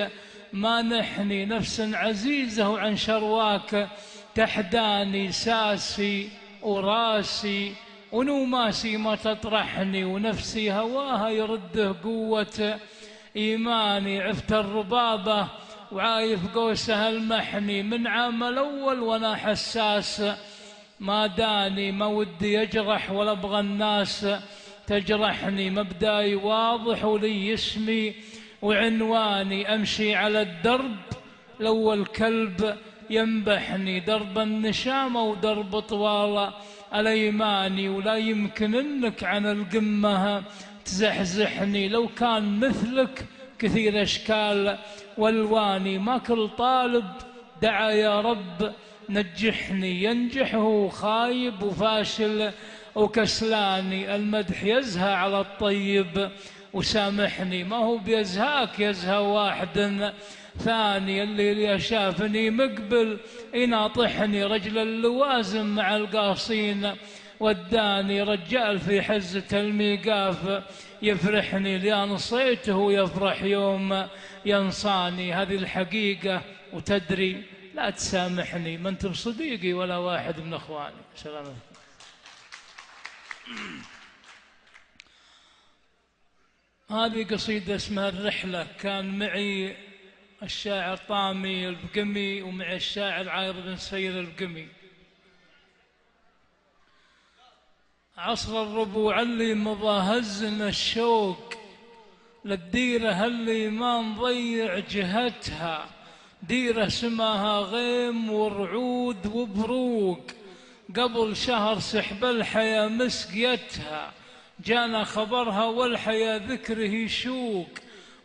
مانحني، نفس عزيزة وعن شرواك تحداني، ساسي وراسي ونوماسي ما تطرحني، ونفسي هواها يرده قوة إيماني، عفت الربابة وعايف قوسها المحني، من عام الأول وأنا حساس ما داني، ما ودي يجرح ولا أبغى الناس تجرحني، مبدأي واضح ولي اسمي وعنواني، أمشي على الدرب لو الكلب ينبحني، درب النشامة ودرب طوال الأيماني، ولا يمكن أنك عن القمة تزحزحني، لو كان مثلك كثير أشكال والواني، ما كل طالب دعا يا رب نجحني، ينجح هو خايب وفاشل وكسلاني، المدح يزهى على الطيب وسامحني، ما هو بيزهاك يزهى واحد ثاني، اللي شافني مقبل يناطحني، رجل اللوازم مع القاصين وداني، رجال في حزة الميقاف يفرحني، اللي نصيته يفرح يوم ينصاني، هذه الحقيقة وتدري لا تسامحني، ما انت بصديقي ولا واحد من اخواني. سلام عليكم. هذه قصيدة اسمها الرحلة، كان معي الشاعر طامي البقمي ومعي الشاعر عايض بن سير البقمي. عصر الربوع اللي مضى هزنا الشوق للديرة اللي ما نضيع جهتها، ديرة سماها غيم ورعود وبروق، قبل شهر سحب الحياة مسقيتها، جانا خبرها والحياة ذكره يشوق،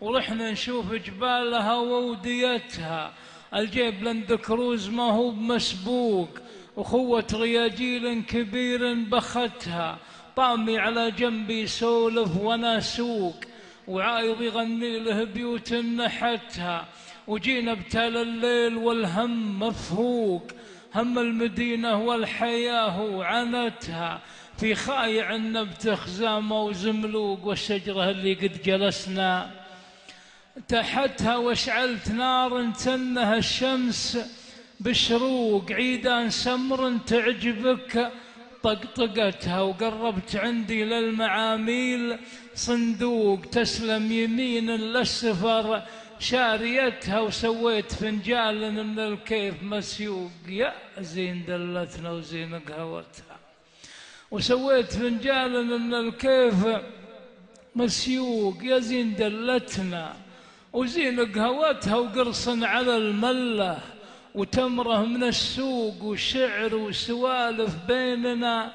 ورحنا نشوف جبالها ووديتها، الجيب لند كروز ما هو بمسبوق، وخوة رياجيل كبير بختها، طامي على جنبي سولف وانا سوق، وعايض يغني له بيوت نحتها، وجينا بتال الليل والهم مفهوق، هم المدينة والحياة وعنتها، في خايع النبت خزامة وزملوق، والشجرة اللي قد جلسنا تحتها، واشعلت نار تنها الشمس بشروق، عيدان سمر تعجبك طقطقتها، وقربت عندي للمعاميل صندوق، تسلم يمين للسفر شاريتها، وسويت فنجال من الكيف مسيوق، يا زين دلتنا وزين قهوتها، وسويت فنجال من الكيف مسيوق، يا زين دلتنا وزين قهوتها، وقرص على المله وتمره من السوق، وشعر وسوالف بيننا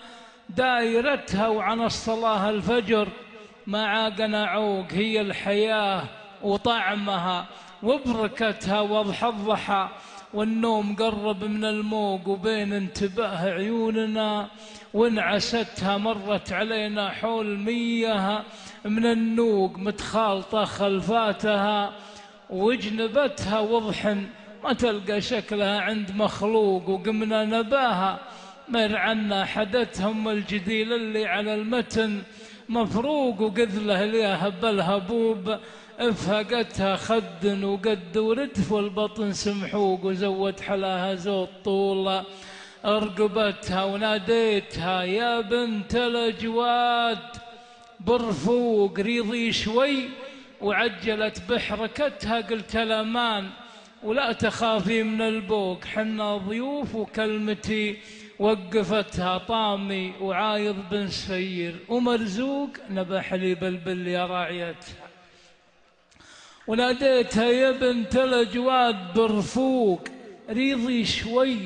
دايرتها، وعن الصلاة الفجر ما عاقنا عوق، هي الحياة وطعمها وبركتها، واضحى الضحى والنوم قرب من الموق، وبين انتباه عيوننا وانعستها، مرت علينا حول مية من النوق، متخالطة خلفاتها وجنبتها وضحن ما تلقى شكلها عند مخلوق، وقمنا نباها مرعنا حدتهم الجديل اللي على المتن مفروق، وقذله ليها بالهبوب افهقتها خد وقد وردف، والبطن سمحوق، وزود حلاها زود طول ارقبتها، وناديتها يا بنت الاجواد برفوق، ريضي شوي وعجلت بحركتها، قلت الامان ولا تخافي من البوق، حنا ضيوف وكلمتي وقفتها طامي وعايض بن سفير ومرزوق نبح لي بلبل يا راعيتها. وناديتها يا بنت الأجواد برفوق ريضي شوي،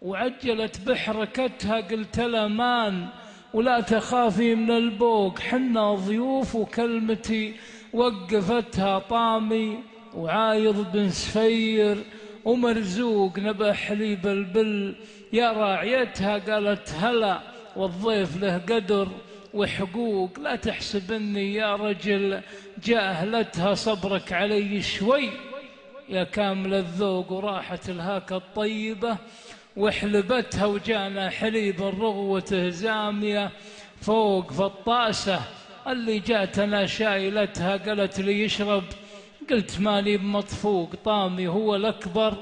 وعجلت بحركتها قلت لها مان ولا تخافي من البوق، حنا ضيوف وكلمتي وقفتها طامي وعايض بن سفير ومرزوق نبح لي بلبل يا راعيتها. قالت هلا والضيف له قدر وحقوق، لا تحسبني يا رجل جاهلتها صبرك علي شوي يا كامل الذوق. وراحت الهاك الطيبة وحلبتها وجانا حليب الرغوة زامية فوق في الطاسة اللي جاتنا شايلتها. قالت لي يشرب، قلت مالي بمطفوق، طامي هو الأكبر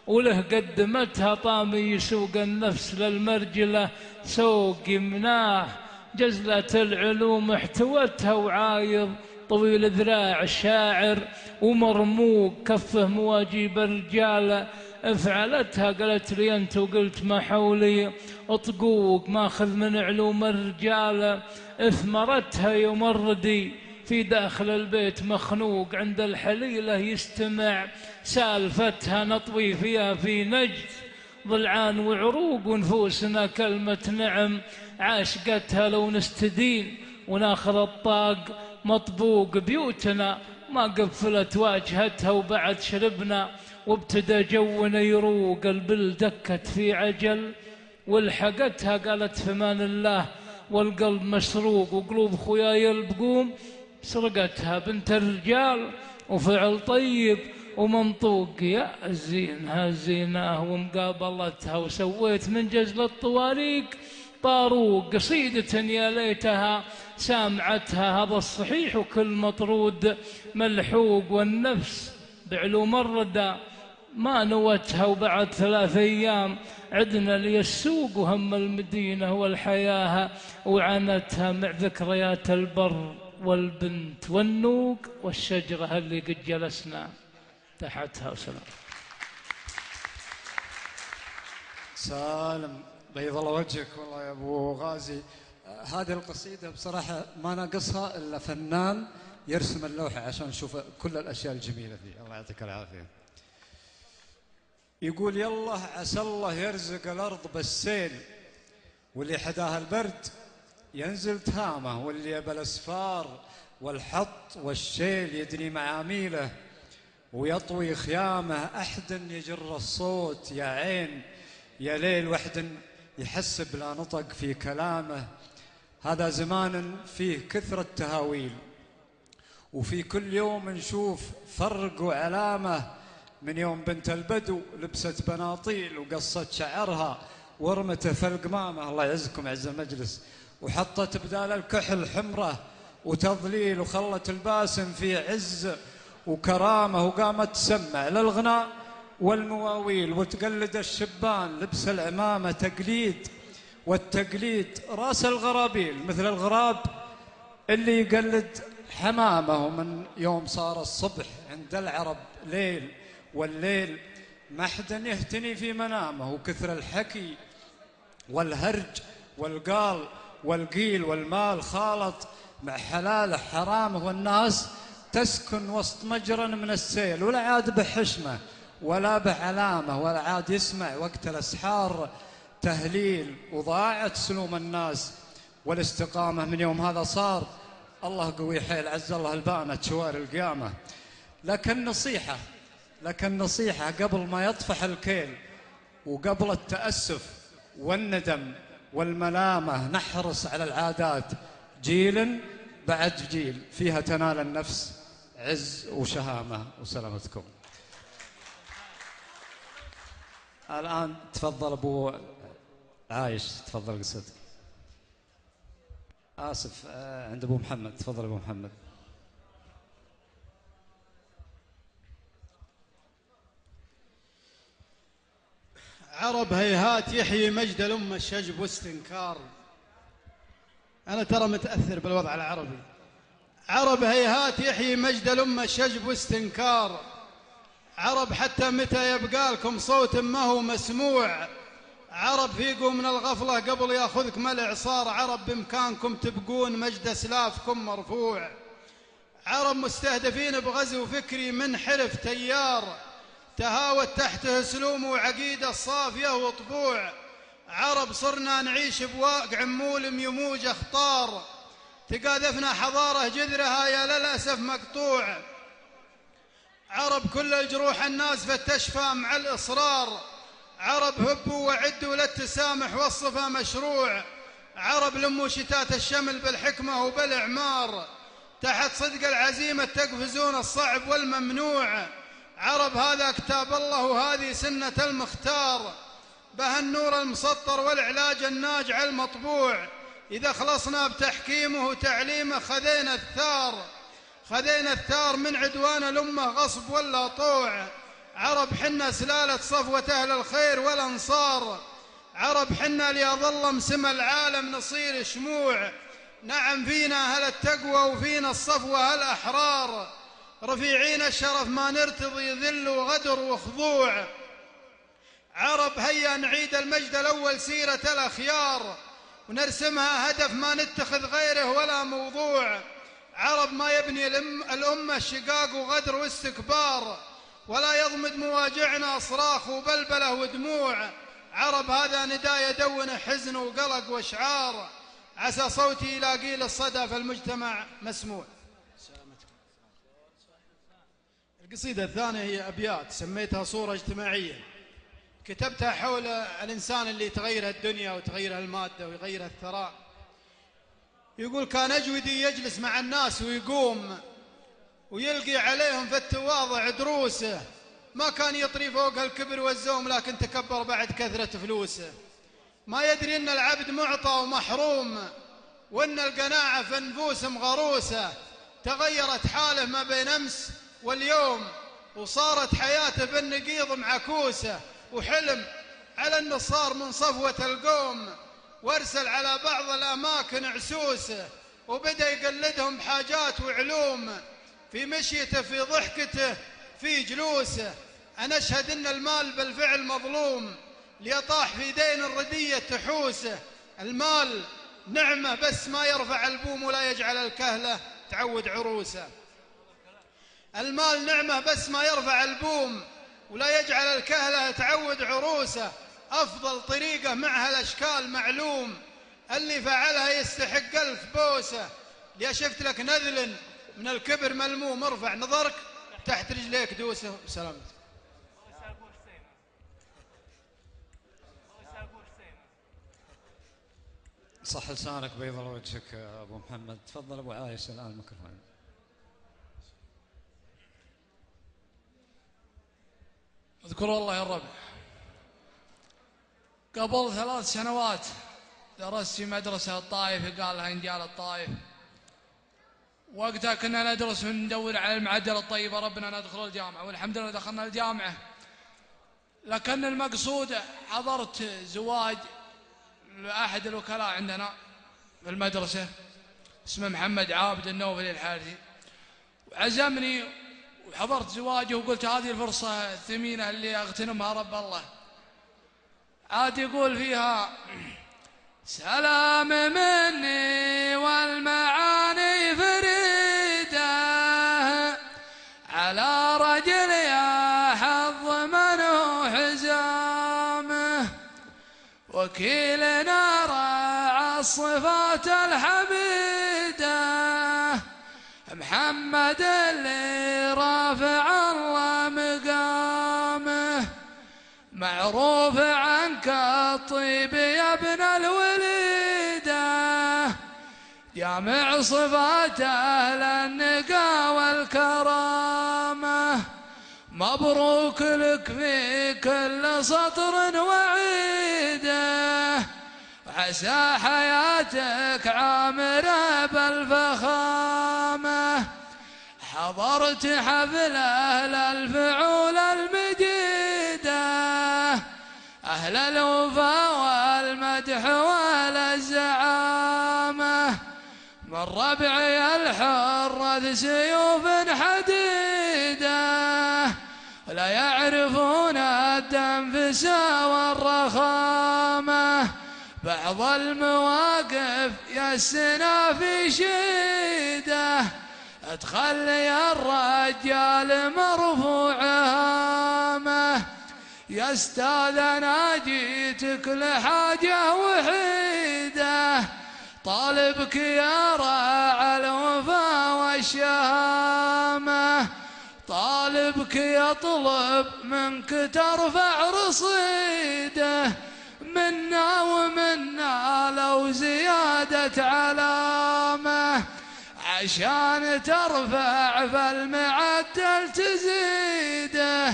وله قدمتها. طامي يسوق النفس للمرجلة سوق يمناه، جزلة العلوم احتوتها وعايض طويل ذراع الشاعر ومرموق كفه مواجيب الرجال افعلتها. قالت لي انت وقلت ما حولي اطقوق، ماخذ من علوم الرجال اثمرتها يمردي في داخل البيت مخنوق، عند الحليلة يستمع سالفتها نطوي فيها في نجد ضلعان وعروق، ونفوسنا كلمة نعم عاشقتها لو نستدين وناخذ الطاق مطبوق. بيوتنا ما قفلت واجهتها وبعد شربنا وابتدى جونا يروق. البل دكت في عجل والحقتها، قالت فمان الله والقلب مسروق، وقلوب خوياي البقوم سرقتها بنت الرجال وفعل طيب ومنطوق. يا زينها زيناه ومقابلتها وسويت من جزل الطواريق طاروق. قصيدة يا ليتها سامعتها هذا الصحيح وكل مطرود ملحوق، والنفس بعلوم الردى ما نوتها. وبعد 3 أيام عدنا لي السوق وهم المدينة والحياة وعنتها، مع ذكريات البر والبنت والنوق والشجرة اللي قد جلسنا تحتها. وسلام. سالم بيض الله وجهك والله يا ابو غازي. هذه القصيدة بصراحة ما ناقصها الا فنان يرسم اللوحة عشان نشوف كل الاشياء الجميلة فيه. الله يعطيك العافية. يقول يلا عسى الله يرزق الارض بالسيل، واللي حداها البرد ينزل تهامه، واللي يبى الاسفار والحط والشيل يدني معاميله ويطوي خيامه. أحد يجر الصوت يا عين يا ليل، وحد يحسب لا نطق في كلامه. هذا زمان فيه كثرة تهاويل، وفي كل يوم نشوف فرق وعلامة. من يوم بنت البدو لبست بناطيل وقصت شعرها ورمته في القمامة، الله يعزكم عز المجلس، وحطت بدال الكحل حمرة وتضليل، وخلت الباسم في عز وكرامة، وقامت تسمع للغناء والمواويل وتقلد الشبان لبس العمامة تقليد، والتقليد راس الغرابيل مثل الغراب اللي يقلد حمامه. ومن يوم صار الصبح عند العرب ليل، والليل ما حد يهتني في منامه، وكثر الحكي والهرج والقال والقيل والمال خالط مع حلاله حرامه، والناس تسكن وسط مجرى من السيل، ولا عاد بحشمه ولا بعلامه، ولا عاد يسمع وقت الأسحار تهليل. وضاعت سلوم الناس والاستقامة من يوم هذا صار الله قوي حيل عز الله البانة شوار القيامة. لكن نصيحة قبل ما يطفح الكيل وقبل التأسف والندم والملامة، نحرص على العادات جيل بعد جيل فيها تنال النفس عز وشهامة. وسلامتكم. الآن تفضل أبو عايش، تفضل قصتك. آسف عند أبو محمد، تفضل أبو محمد. عرب هيهات يحيي مجد الأمة الشجب واستنكار. أنا ترى متأثر بالوضع العربي. عرب هيهات يحيي مجد الأمة الشجب واستنكار، عرب حتى متى يبقى لكم صوت ما هو مسموع؟ عرب فيقوا من الغفلة قبل ياخذكم الإعصار، عرب بإمكانكم تبقون مجد أسلافكم مرفوع. عرب مستهدفين بغزو فكري من حرف تيار، تهاوت تحته سلوم وعقيدة صافية وطبوع. عرب صرنا نعيش بواقع مولم يموج أخطار، تقاذفنا حضارة جذرها يا للأسف مقطوع. عرب كل الجروح النازفة تشفى مع الإصرار، عرب هبوا وعدوا للتسامح والصفا مشروع. عرب لموا شتات الشمل بالحكمة وبالإعمار، تحت صدق العزيمة تقفزون الصعب والممنوع. عرب هذا كتاب الله وهذه سنة المختار، به النور المسطر والعلاج الناجع المطبوع. إذا خلصنا بتحكيمه وتعليمه خذينا الثار، خذينا الثار من عدوان الأمة غصب ولا طوع. عرب حنا سلالة صفوة أهل الخير والأنصار، عرب حنا ليظل مسم العالم نصير شموع. نعم فينا أهل التقوى وفينا الصفوة الأحرار، رفيعين الشرف ما نرتضي ذل وغدر وخضوع. عرب هيا نعيد المجد الأول سيرة الأخيار، ونرسمها هدف ما نتخذ غيره ولا موضوع. عرب ما يبني الأمة شقاق وغدر واستكبار، ولا يضمد مواجعنا صراخ وبلبلة ودموع. عرب هذا نداء يدون حزن وقلق واشعار، عسى صوتي يلاقي للصدى في المجتمع مسموع. القصيدة الثانية هي أبيات سميتها صورة اجتماعية، كتبتها حول الإنسان اللي يتغير الدنيا وتغير المادة ويغير الثراء. يقول: كان أجودي يجلس مع الناس ويقوم ويلقي عليهم في التواضع دروسه، ما كان يطري فوق الكبر والزوم لكن تكبر بعد كثرة فلوسه. ما يدري أن العبد معطى ومحروم، وأن القناعة في نفوسهم غروسة. تغيرت حاله ما بين أمس واليوم، وصارت حياته بالنقيض معكوسة. وحلم على أنه صار من صفوة القوم، وارسل على بعض الأماكن عسوسه، وبدأ يقلدهم بحاجات وعلوم، في مشيته في ضحكته في جلوسه. أنا أشهد أن المال بالفعل مظلوم، ليطاح في دين الردية تحوسه. المال نعمة بس ما يرفع البوم ولا يجعل الكهلة تعود عروسه. المال نعمة بس ما يرفع البوم ولا يجعل الكهلة تعود عروسه. أفضل طريقة معها الأشكال معلوم، اللي فعلها يستحق 1000 بوسة. لي شفت لك نذل من الكبر ملموم، ارفع نظرك تحت رجليك دوسه. سلامتك. صح لسانك بيض وجهك يا أبو محمد. تفضل أبو عايش الآن الميكروفون. اذكر والله يا الربع، قبل 3 سنوات درست في مدرسة الطائف، قال لها إنجال الطائف. وقتها كنا ندرس وندور على المعدل الطيب، ربنا ندخل الجامعة، والحمد لله دخلنا الجامعة. لكن المقصود حضرت زواج لأحد الوكلاء عندنا في المدرسة اسمه محمد عابد النوفلي الحارثي، وعزمني وحضرت زواجه، وقلت هذه الفرصة الثمينة اللي أغتنمها رب الله. عاد يقول فيها: سلام مني والمعاني فريدة على رجل يا حظ منه حزامه، وكيلنا راعى الصفات الحميدة، محمد اللي رافع الله مقامه، معروف عنك الطيب يا ابن الوليدة، جامع صفات أهل النقا والكرامة، مبروك لك في كل سطر وعيده، عسى حياتك عامرة بالفخامة، حضرت حفل أهل الفعول المجيدة، أهل الوفا والمدح والزعامة، من ربعي الحرة سيوف حديدة، لا يعرفون التنفس والرخامة. بعض المواقف يسنا في شدة تخلي الرجال مرفوع هامه. يا استاذ انا جيتك لحاجة وحيدة طالبك يا راعي الوفا والشهامة. طالبك يطلب منك ترفع رصيده منا ومنا لو زيادة علامة عشان ترفع فالمعدل تزيده.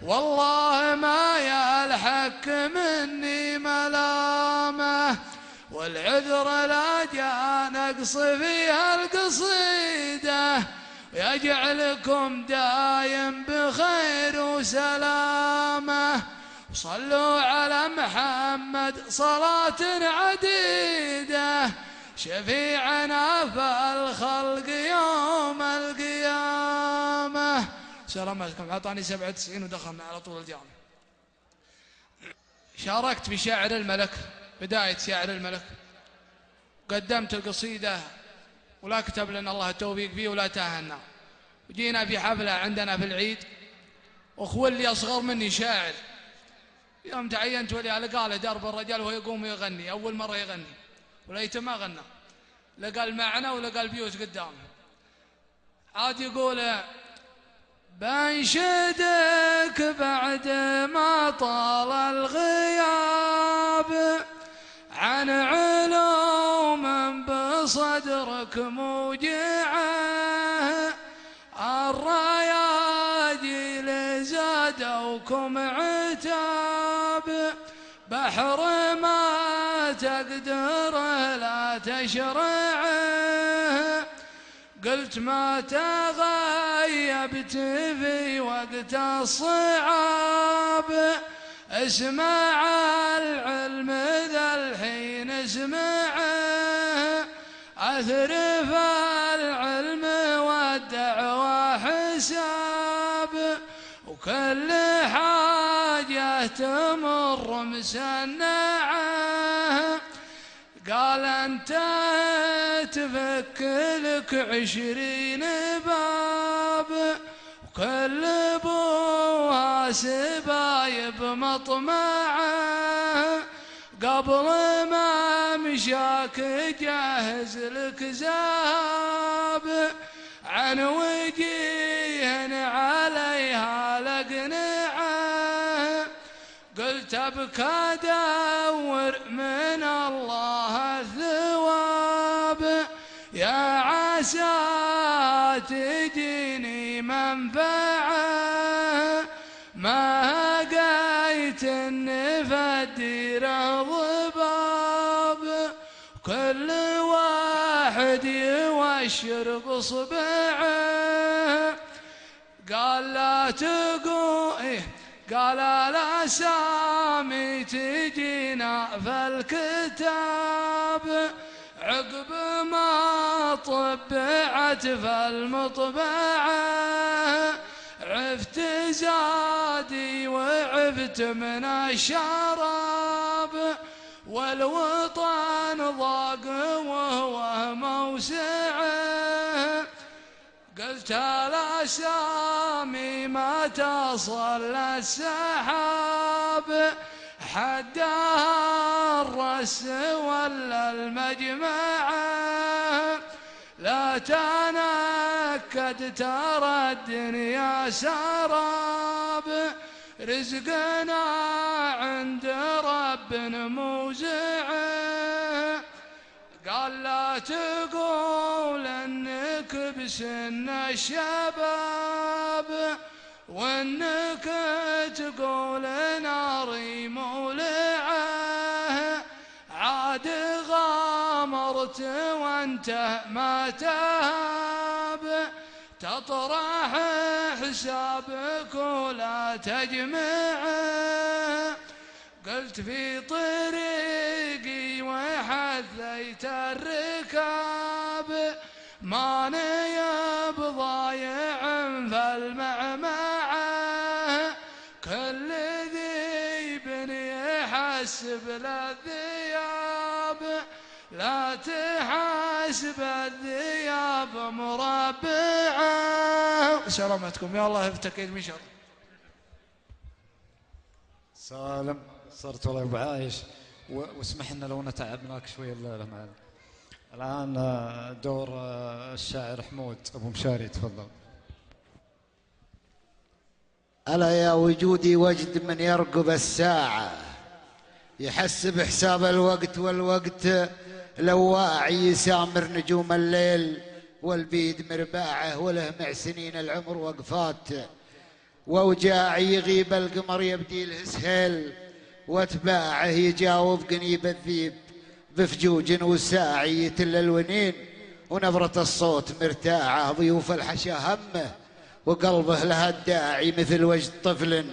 والله ما يلحق مني ملامة والعذر لا جاء نقص فيها القصيدة. يجعلكم دايم بخير وسلامة. صلوا على محمد صلاة عديدة شفيعنا في الخلق يوم القيامة. سلامتكم. أعطاني 97 ودخلنا على طول الجامعة. شاركت في شعر الملك، بداية شعر الملك، قدمت القصيدة ولا كتب لنا الله التوفيق فيه ولا تاهلنا. وجينا في حفلة عندنا في العيد واخوي اللي أصغر مني شاعر، يوم تعينت ولي على قاله درب الرجال وهو يقوم يغني، أول مرة يغني وليت ما غنى، لا قال معنا ولا قال بيوت قدامه. عاد يقول بنشدك بعد ما طال الغياب عن علوم بصدرك موجعه. الرياجيل زادوكم عتاب بحر ما تقدره لا تشرعه. قلت ما تغيبت في وقت الصعاب اسمع العلم ذا الحين اسمعه. أثرف العلم والدعوة حساب وكل حاجة تمر مسنعه. قال أنت تفك لك 20 باب وكل ابوها سبايب مطمعه. قبل ما مشاك جهز لك زاب عن وجيه عليها لقنعه. قلت ابكى ادور من الله الثواب يا عسى تجيني منفعه. ما هقيت النفدير ضباب كل واحد يوشر بصبعه. قال لا تقول قال الأسامي تجينا في الكتاب عقب ما طبعت في المطبعة. عفت زادي وعفت من الشراب والوطن ضاق وهو موسعه. قلت الأسامي ما تصل السحاب حدها الرس ولا المجمعة. لا تنكد ترى الدنيا سراب رزقنا عند رب موزعه. قال لا تقول انك بسن الشباب وانك تقول ناري مولعه. عاد غامرت وانت ما تهاب تطرح حسابك ولا تجمعه. قلت في طريقي وحثيت الركاب ماني بضايع في المعمعة. للذياب، لا تحاسب الذياب مربعة. سلامتكم يا الله يفتكر من شر. سالم صرت والله ابو عايش، واسمح لنا لو نتعبناك شوي الليله معنا. الان دور الشاعر حمود ابو مشاري، تفضل. ألا يا وجودي وجد من يرقب الساعة، يحسب حساب الوقت والوقت لواعي، يسامر نجوم الليل والبيد مرباعه، وله مع سنين العمر وقفات ووجاعي، يغيب القمر يبدي له سهيل واتباعه، يجاوب قنيب الذيب بفجوج وساعي، يتل الونين ونبرة الصوت مرتاعه، ضيوف الحشا همه وقلبه لها الداعي، مثل وجد طفل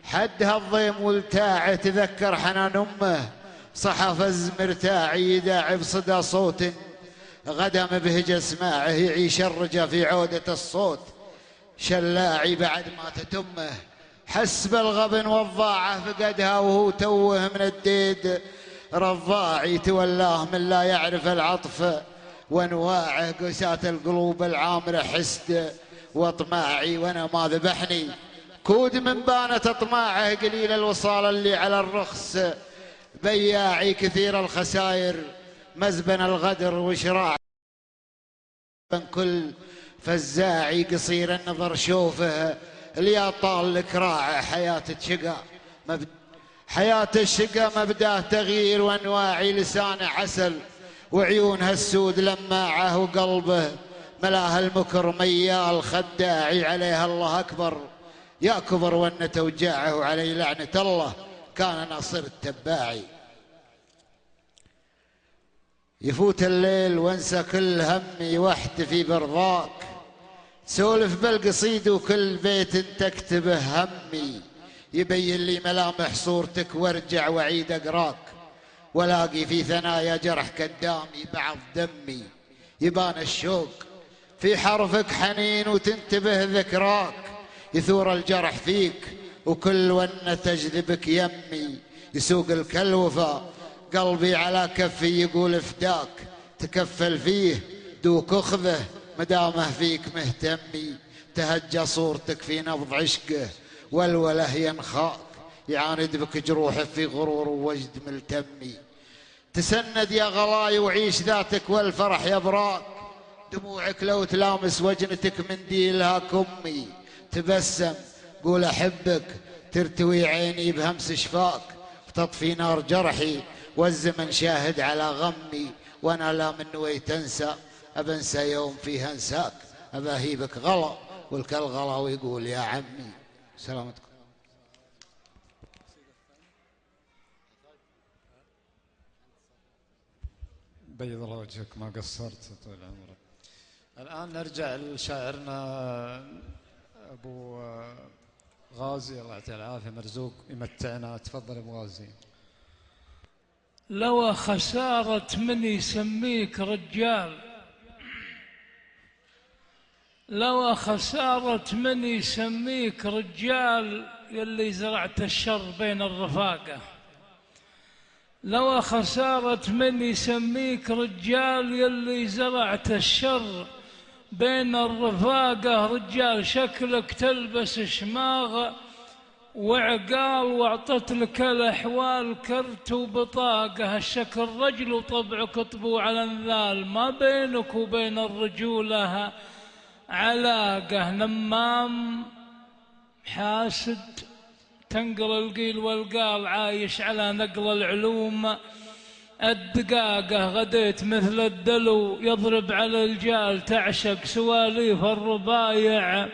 حدها الضيم والتاعه، تذكر حنان امه صحف مرتاعي، يداعب صدى صوت غدا مبهج اسماعه، يعيش الرجا في عودة الصوت شلاعي، بعد ما تتمه حس بالغبن والضاعه، فقدها وهو توه من الديد رضاعي، تولاه من لا يعرف العطف وانواعه، قسات القلوب العامره حسد واطماعي، وانا ما ذبحني كود من بانت اطماعه، قليل الوصال اللي على الرخص بياعي، كثير الخساير مزبن الغدر وشراع كل فزاعي، قصير النظر شوفه اللي طال لك راعه، حياة الشقا مبداه تغيير وانواعي، لسانه عسل وعيونها السود لماعه، وقلبه ملاه المكر ميال خداعي، عليها الله أكبر يا كبر وأن توجاعه، وعلي لعنة الله كان ناصر التباعي. يفوت الليل وانسى كل همي واحتفي برضاك، سولف بالقصيد وكل بيت تكتبه همي، يبين لي ملامح صورتك وارجع وعيد اقراك، ولاقي في ثنايا جرح قدامي بعض دمي، يبان الشوق في حرفك حنين وتنتبه ذكراك، يثور الجرح فيك وكل ونة تجذبك يمي، يسوق الكلوفة قلبي على كفي، يقول فداك تكفل فيه دوك اخذه مدامه فيك مهتمي، تهجى صورتك في نبض عشقه والوله ينخاك، يعاند بك جروحه في غرور ووجد ملتمي، تسند يا غلاي وعيش ذاتك والفرح يبراك، دموعك لو تلامس وجنتك منديلها كمي، تبسم قول احبك ترتوي عيني بهمس شفاك، وتطفي نار جرحي والزمن شاهد على غمي، وانا لا من نويت انسى ابنسى يوم فيه انساك، اباهيبك غلا والكل غلا ويقول يا عمي. سلامتكم. بيض الله وجهك ما قصرت طول عمرك. الآن نرجع لشاعرنا أبو غازي الله يعطيه العافية، مرزوق يمتعنا. تفضل أبو غازي. لو خسارة من يسميك رجال، لو خسارة من يسميك رجال، يلي زرعت الشر بين الرفاقة، لو خسارة من يسميك رجال، يلي زرعت الشر بين الرفاقة، رجال شكلك تلبس شماغ وعقال، واعطت لك الاحوال كرت وبطاقة، الشكل رجل وطبعك طبوع الانذال، ما بينك وبين الرجولة علاقة، نمام حاسد تنقل القيل والقال، عايش على نقل العلوم الدقاقة، غديت مثل الدلو يضرب على الجال، تعشق سواليف الربايع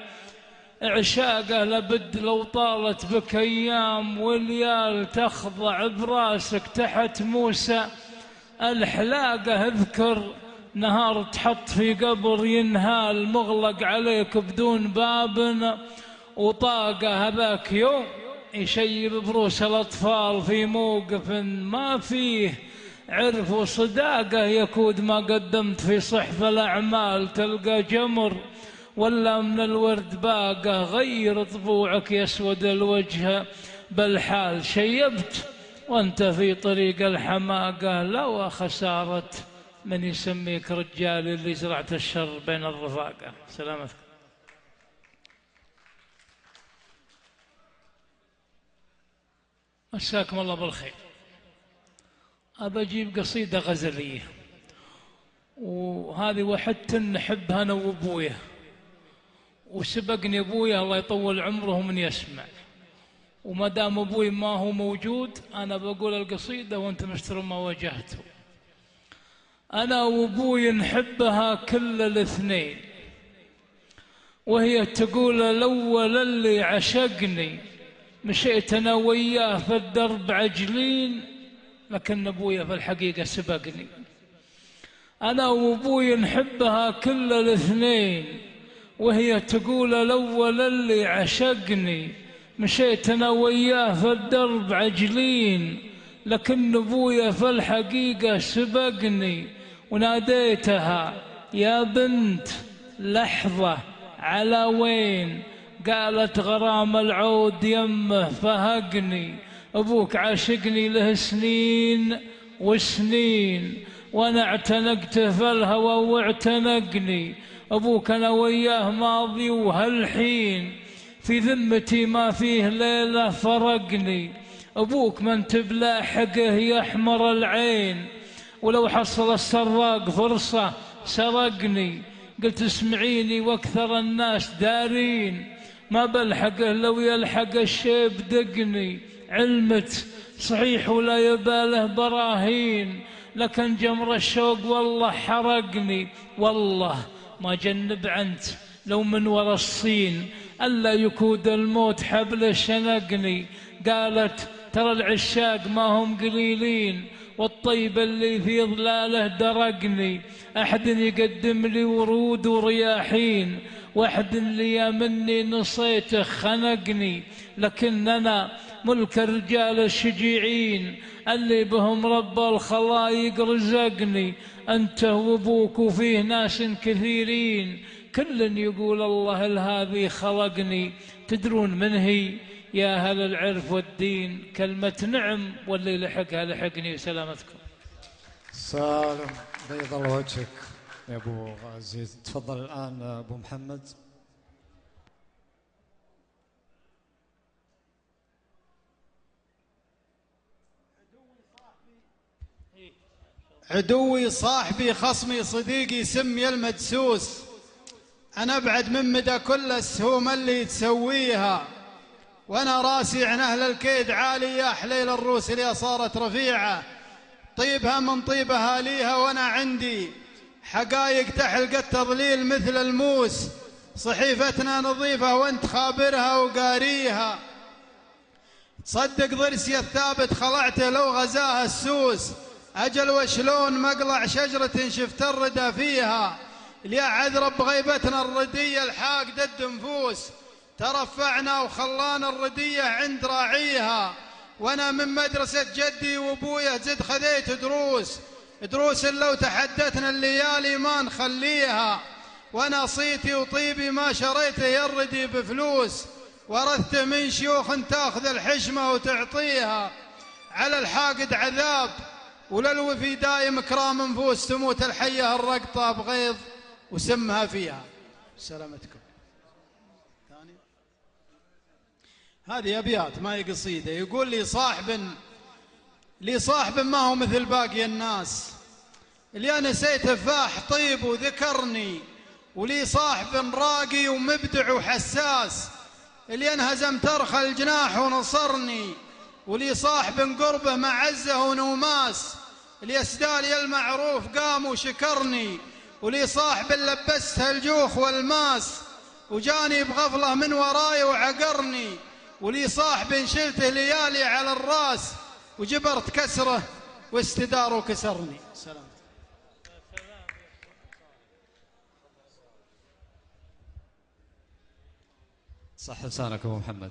عشاقه، لابد لو طالت بك ايام وليال، تخضع براسك تحت موسى الحلاقة، اذكر نهار تحط في قبر ينهال، مغلق عليك بدون باب وطاقة، هذاك يوم يشيب بروس الأطفال في موقف ما فيه عرف وصداقة، يكود ما قدمت في صحف الأعمال، تلقى جمر ولا من الورد باقة، غير طبوعك يسود الوجه بالحال، شيبت وأنت في طريق الحماقة، لا وخسارة من يسميك رجال اللي زرعت الشر بين الرفاقة. سلامتك. مساكم الله بالخير. أبى أجيب قصيدة غزلية، وهذه وحدة نحبها أنا وأبويا، وسبقني أبويا الله يطول عمره من يسمع، وما دام أبوي ما هو موجود أنا بقول القصيدة وأنت مشتري ما واجهته. أنا وأبوي نحبها كل الاثنين، وهي تقول الأول اللي عشقني مشيت أنا وياه في الدرب عجلين، لكن أبويا في الحقيقة سبقني. أنا وأبوي نحبها كل الاثنين، وهي تقول الأول اللي عشقني مشيت أنا وياه في الدرب عجلين، لكن أبويا في الحقيقة سبقني. وناديتها يا بنت لحظة على وين؟ قالت غرام العود يمه فهقني، أبوك عاشقني له سنين وسنين، وأنا اعتنقت في الهوى واعتنقني. أبوك أنا وياه ماضي وهالحين في ذمتي ما فيه ليلة فرقني. أبوك من تبلاحقه يحمر العين، ولو حصل السراق فرصة سرقني. قلت اسمعيني واكثر الناس دارين، ما بلحقه لو يلحق الشيب دقني. علمت صحيح ولا يباله براهين، لكن جمر الشوق والله حرقني. والله ما جنب عنت لو من ورا الصين، ألا يكود الموت حبل شنقني. قالت ترى العشاق ما هم قليلين، والطيب اللي في ظلاله درقني. أحد يقدم لي ورود ورياحين، واحد اللي يا مني نصيته خنقني. لكن أنا ملك الرجال الشجيعين اللي بهم رب الخلايق رزقني. أنت وأبوك وفيه ناس كثيرين، كل يقول الله الهذي خلقني. تدرون من هي يا أهل العرف والدين؟ كلمة نعم، واللي لحقها لحقني. سلامتكم. سالم بيض الله وجهك يا أبو عزيز. تفضل الآن أبو محمد. عدوي صاحبي خصمي صديقي سمي المدسوس، أنا أبعد من مدى كل السهوم اللي تسويها، وأنا راسي عن أهل الكيد عالي يا حليل الروس اللي صارت رفيعة. طيبها من طيب أهاليها وأنا عندي حقايق تحلق التضليل مثل الموس. صحيفتنا نظيفة وانت خابرها وقاريها، تصدق ضرسي الثابت خلعته لو غزاها السوس. أجل وشلون مقلع شجرة شفت الردى فيها، ليا عذرة بغيبتنا الردية الحاق دد نفوس. ترفعنا وخلانا الردية عند راعيها، وانا من مدرسة جدي وابويا زد خذيت دروس لو تحدثنا الليالي ما نخليها. وانا صيتي وطيبي ما شريته يردي بفلوس، ورثته من شيوخ تاخذ الحشمة وتعطيها. على الحاقد عذاب وللوفي دايم كرام نفوس، تموت الحية الرقطة بغيظ وسمها فيها. سلامتكم. ثاني هذه أبيات ما هي قصيدة. يقول لي صاحب ما هو مثل باقي الناس، اللي أنا نسيت تفاح طيب وذكرني، ولي صاحب راقي ومبدع وحساس، اللي انهزم ترخى الجناح ونصرني، ولي صاحب قربه معزه ونوماس، اللي اسدالي المعروف قام وشكرني، ولي صاحب لبسته الجوخ والماس وجاني بغفله من وراي وعقرني، ولي صاحب شلته ليالي على الراس وجبرت كسره واستدار وكسرني. سلام. صح لسانك أبو محمد.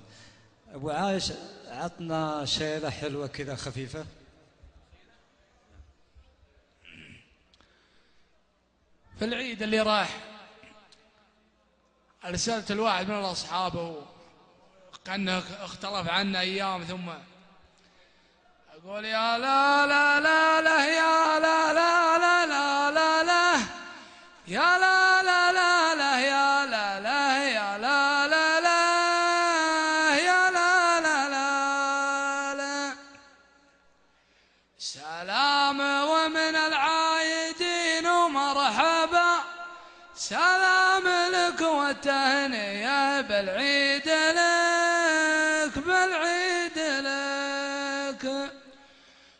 أبو عايش عطنا شيلة حلوة كذا خفيفة. في العيد اللي راح أرسلت الواحد من الأصحاب كأنه اختلف عنا أيام، ثم أقول يا لا لا لا لا يا لا لا لا لا لا لا يا لا لا لا لا يا لا لا يا لا لا لا يا لا لا لا لا. سلام ومن العايدين ومرحبا، سلام لك والتهنئة بالعيد لك بالعيد لك،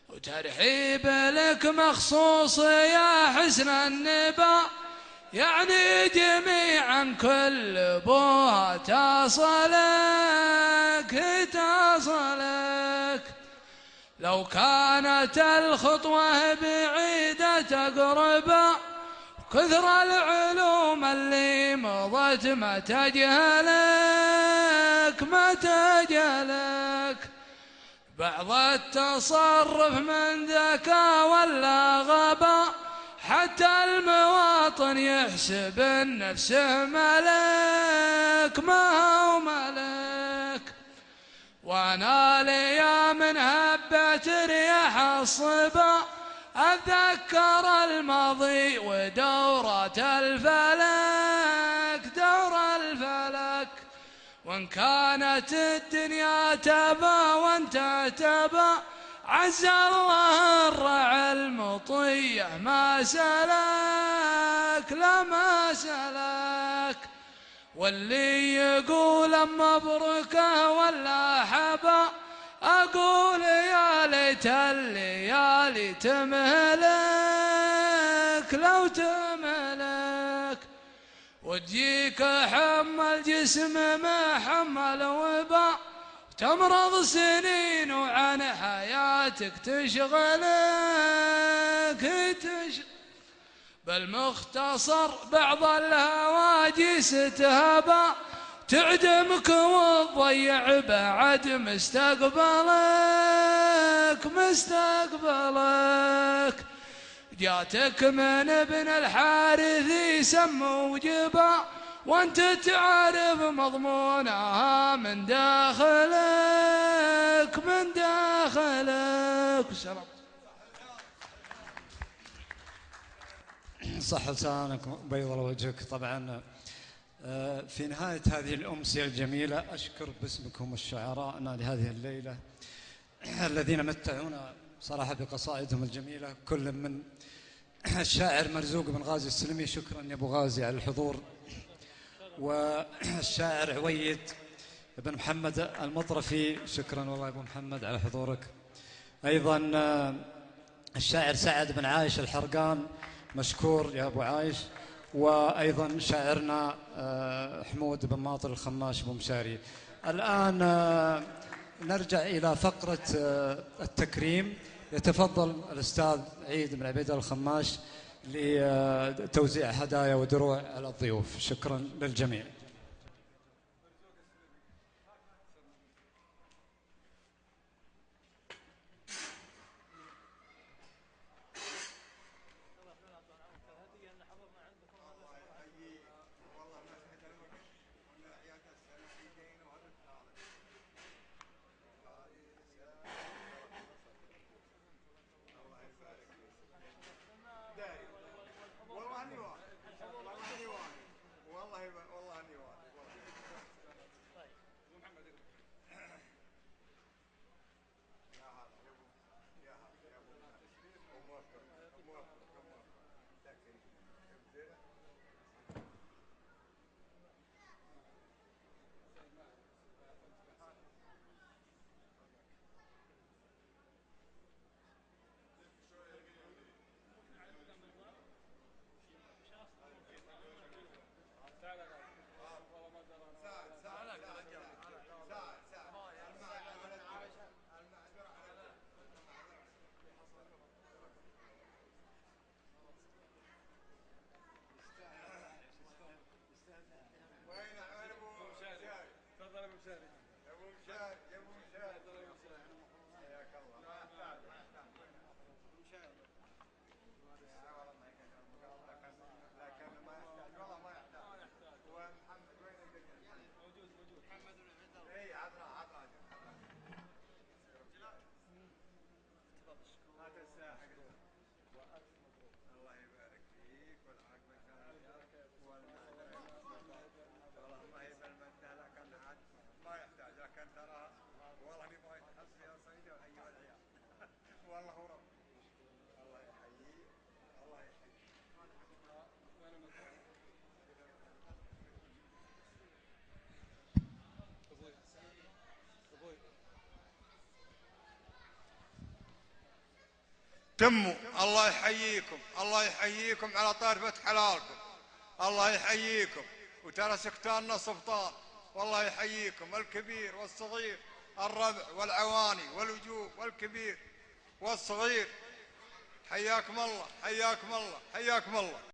وترحيب لك مخصوص يا حسن النبا، يعني جميعا كل ابوها تصلك تصلك. لو كانت الخطوة بعيدة تقربا، كثر العلوم اللي مضت ما تجهلك ما تجهلك. بعض التصرف من ذكاء ولا غبا، حتى المواطن يحسب نفسه ملك ما هو ملك. وانا ليا من هبت رياح الصبا، أتذكر الماضي ودورة الفلك دورة الفلك. وإن كانت الدنيا تبا وانت تبا، عز الله الرعى المطيع ما سلك لا ما سلك. واللي يقول مبروكه ولا حبا، أقول يا ليت الليالي تمهلك لو تمهلك، وتجيك حم الجسم ما حمل وبا، تمرض سنين وعن حياتك تشغلك بالمختصر بعض الهواجس تهبا، تعدمك وتضيع بعد مستقبلك. جاتك من ابن الحارث يسم وجبا، وانت تعرف مضمونها من داخلك من داخلك. السلام. صح لسانك بيض وجهك. طبعا في نهاية هذه الأمسية الجميلة أشكر باسمكم الشعراء لهذه الليلة الذين متعونا صراحة بقصائدهم الجميلة، كل من الشاعر مرزوق بن غازي السلمي، شكرا يا أبو غازي على الحضور، والشاعر عويد بن محمد المطرفي، شكرا والله يا أبو محمد على حضورك. أيضا الشاعر سعد بن عايش الحرقان، مشكور يا أبو عايش. وأيضا شاعرنا حمود بن ماطر الخماش أبو مشاري. الآن نرجع إلى فقرة التكريم. يتفضل الأستاذ عيد بن عبيد الخماش لتوزيع هدايا ودروع على الضيوف. شكرا للجميع. تموا. الله يحييكم، الله يحييكم على طرفة حلالكم، الله يحييكم. وترى سكتاننا سبطان، والله يحييكم الكبير والصغير، الربع والعواني والوجوب والكبير والصغير. حياكم الله، حياكم الله، حياكم الله.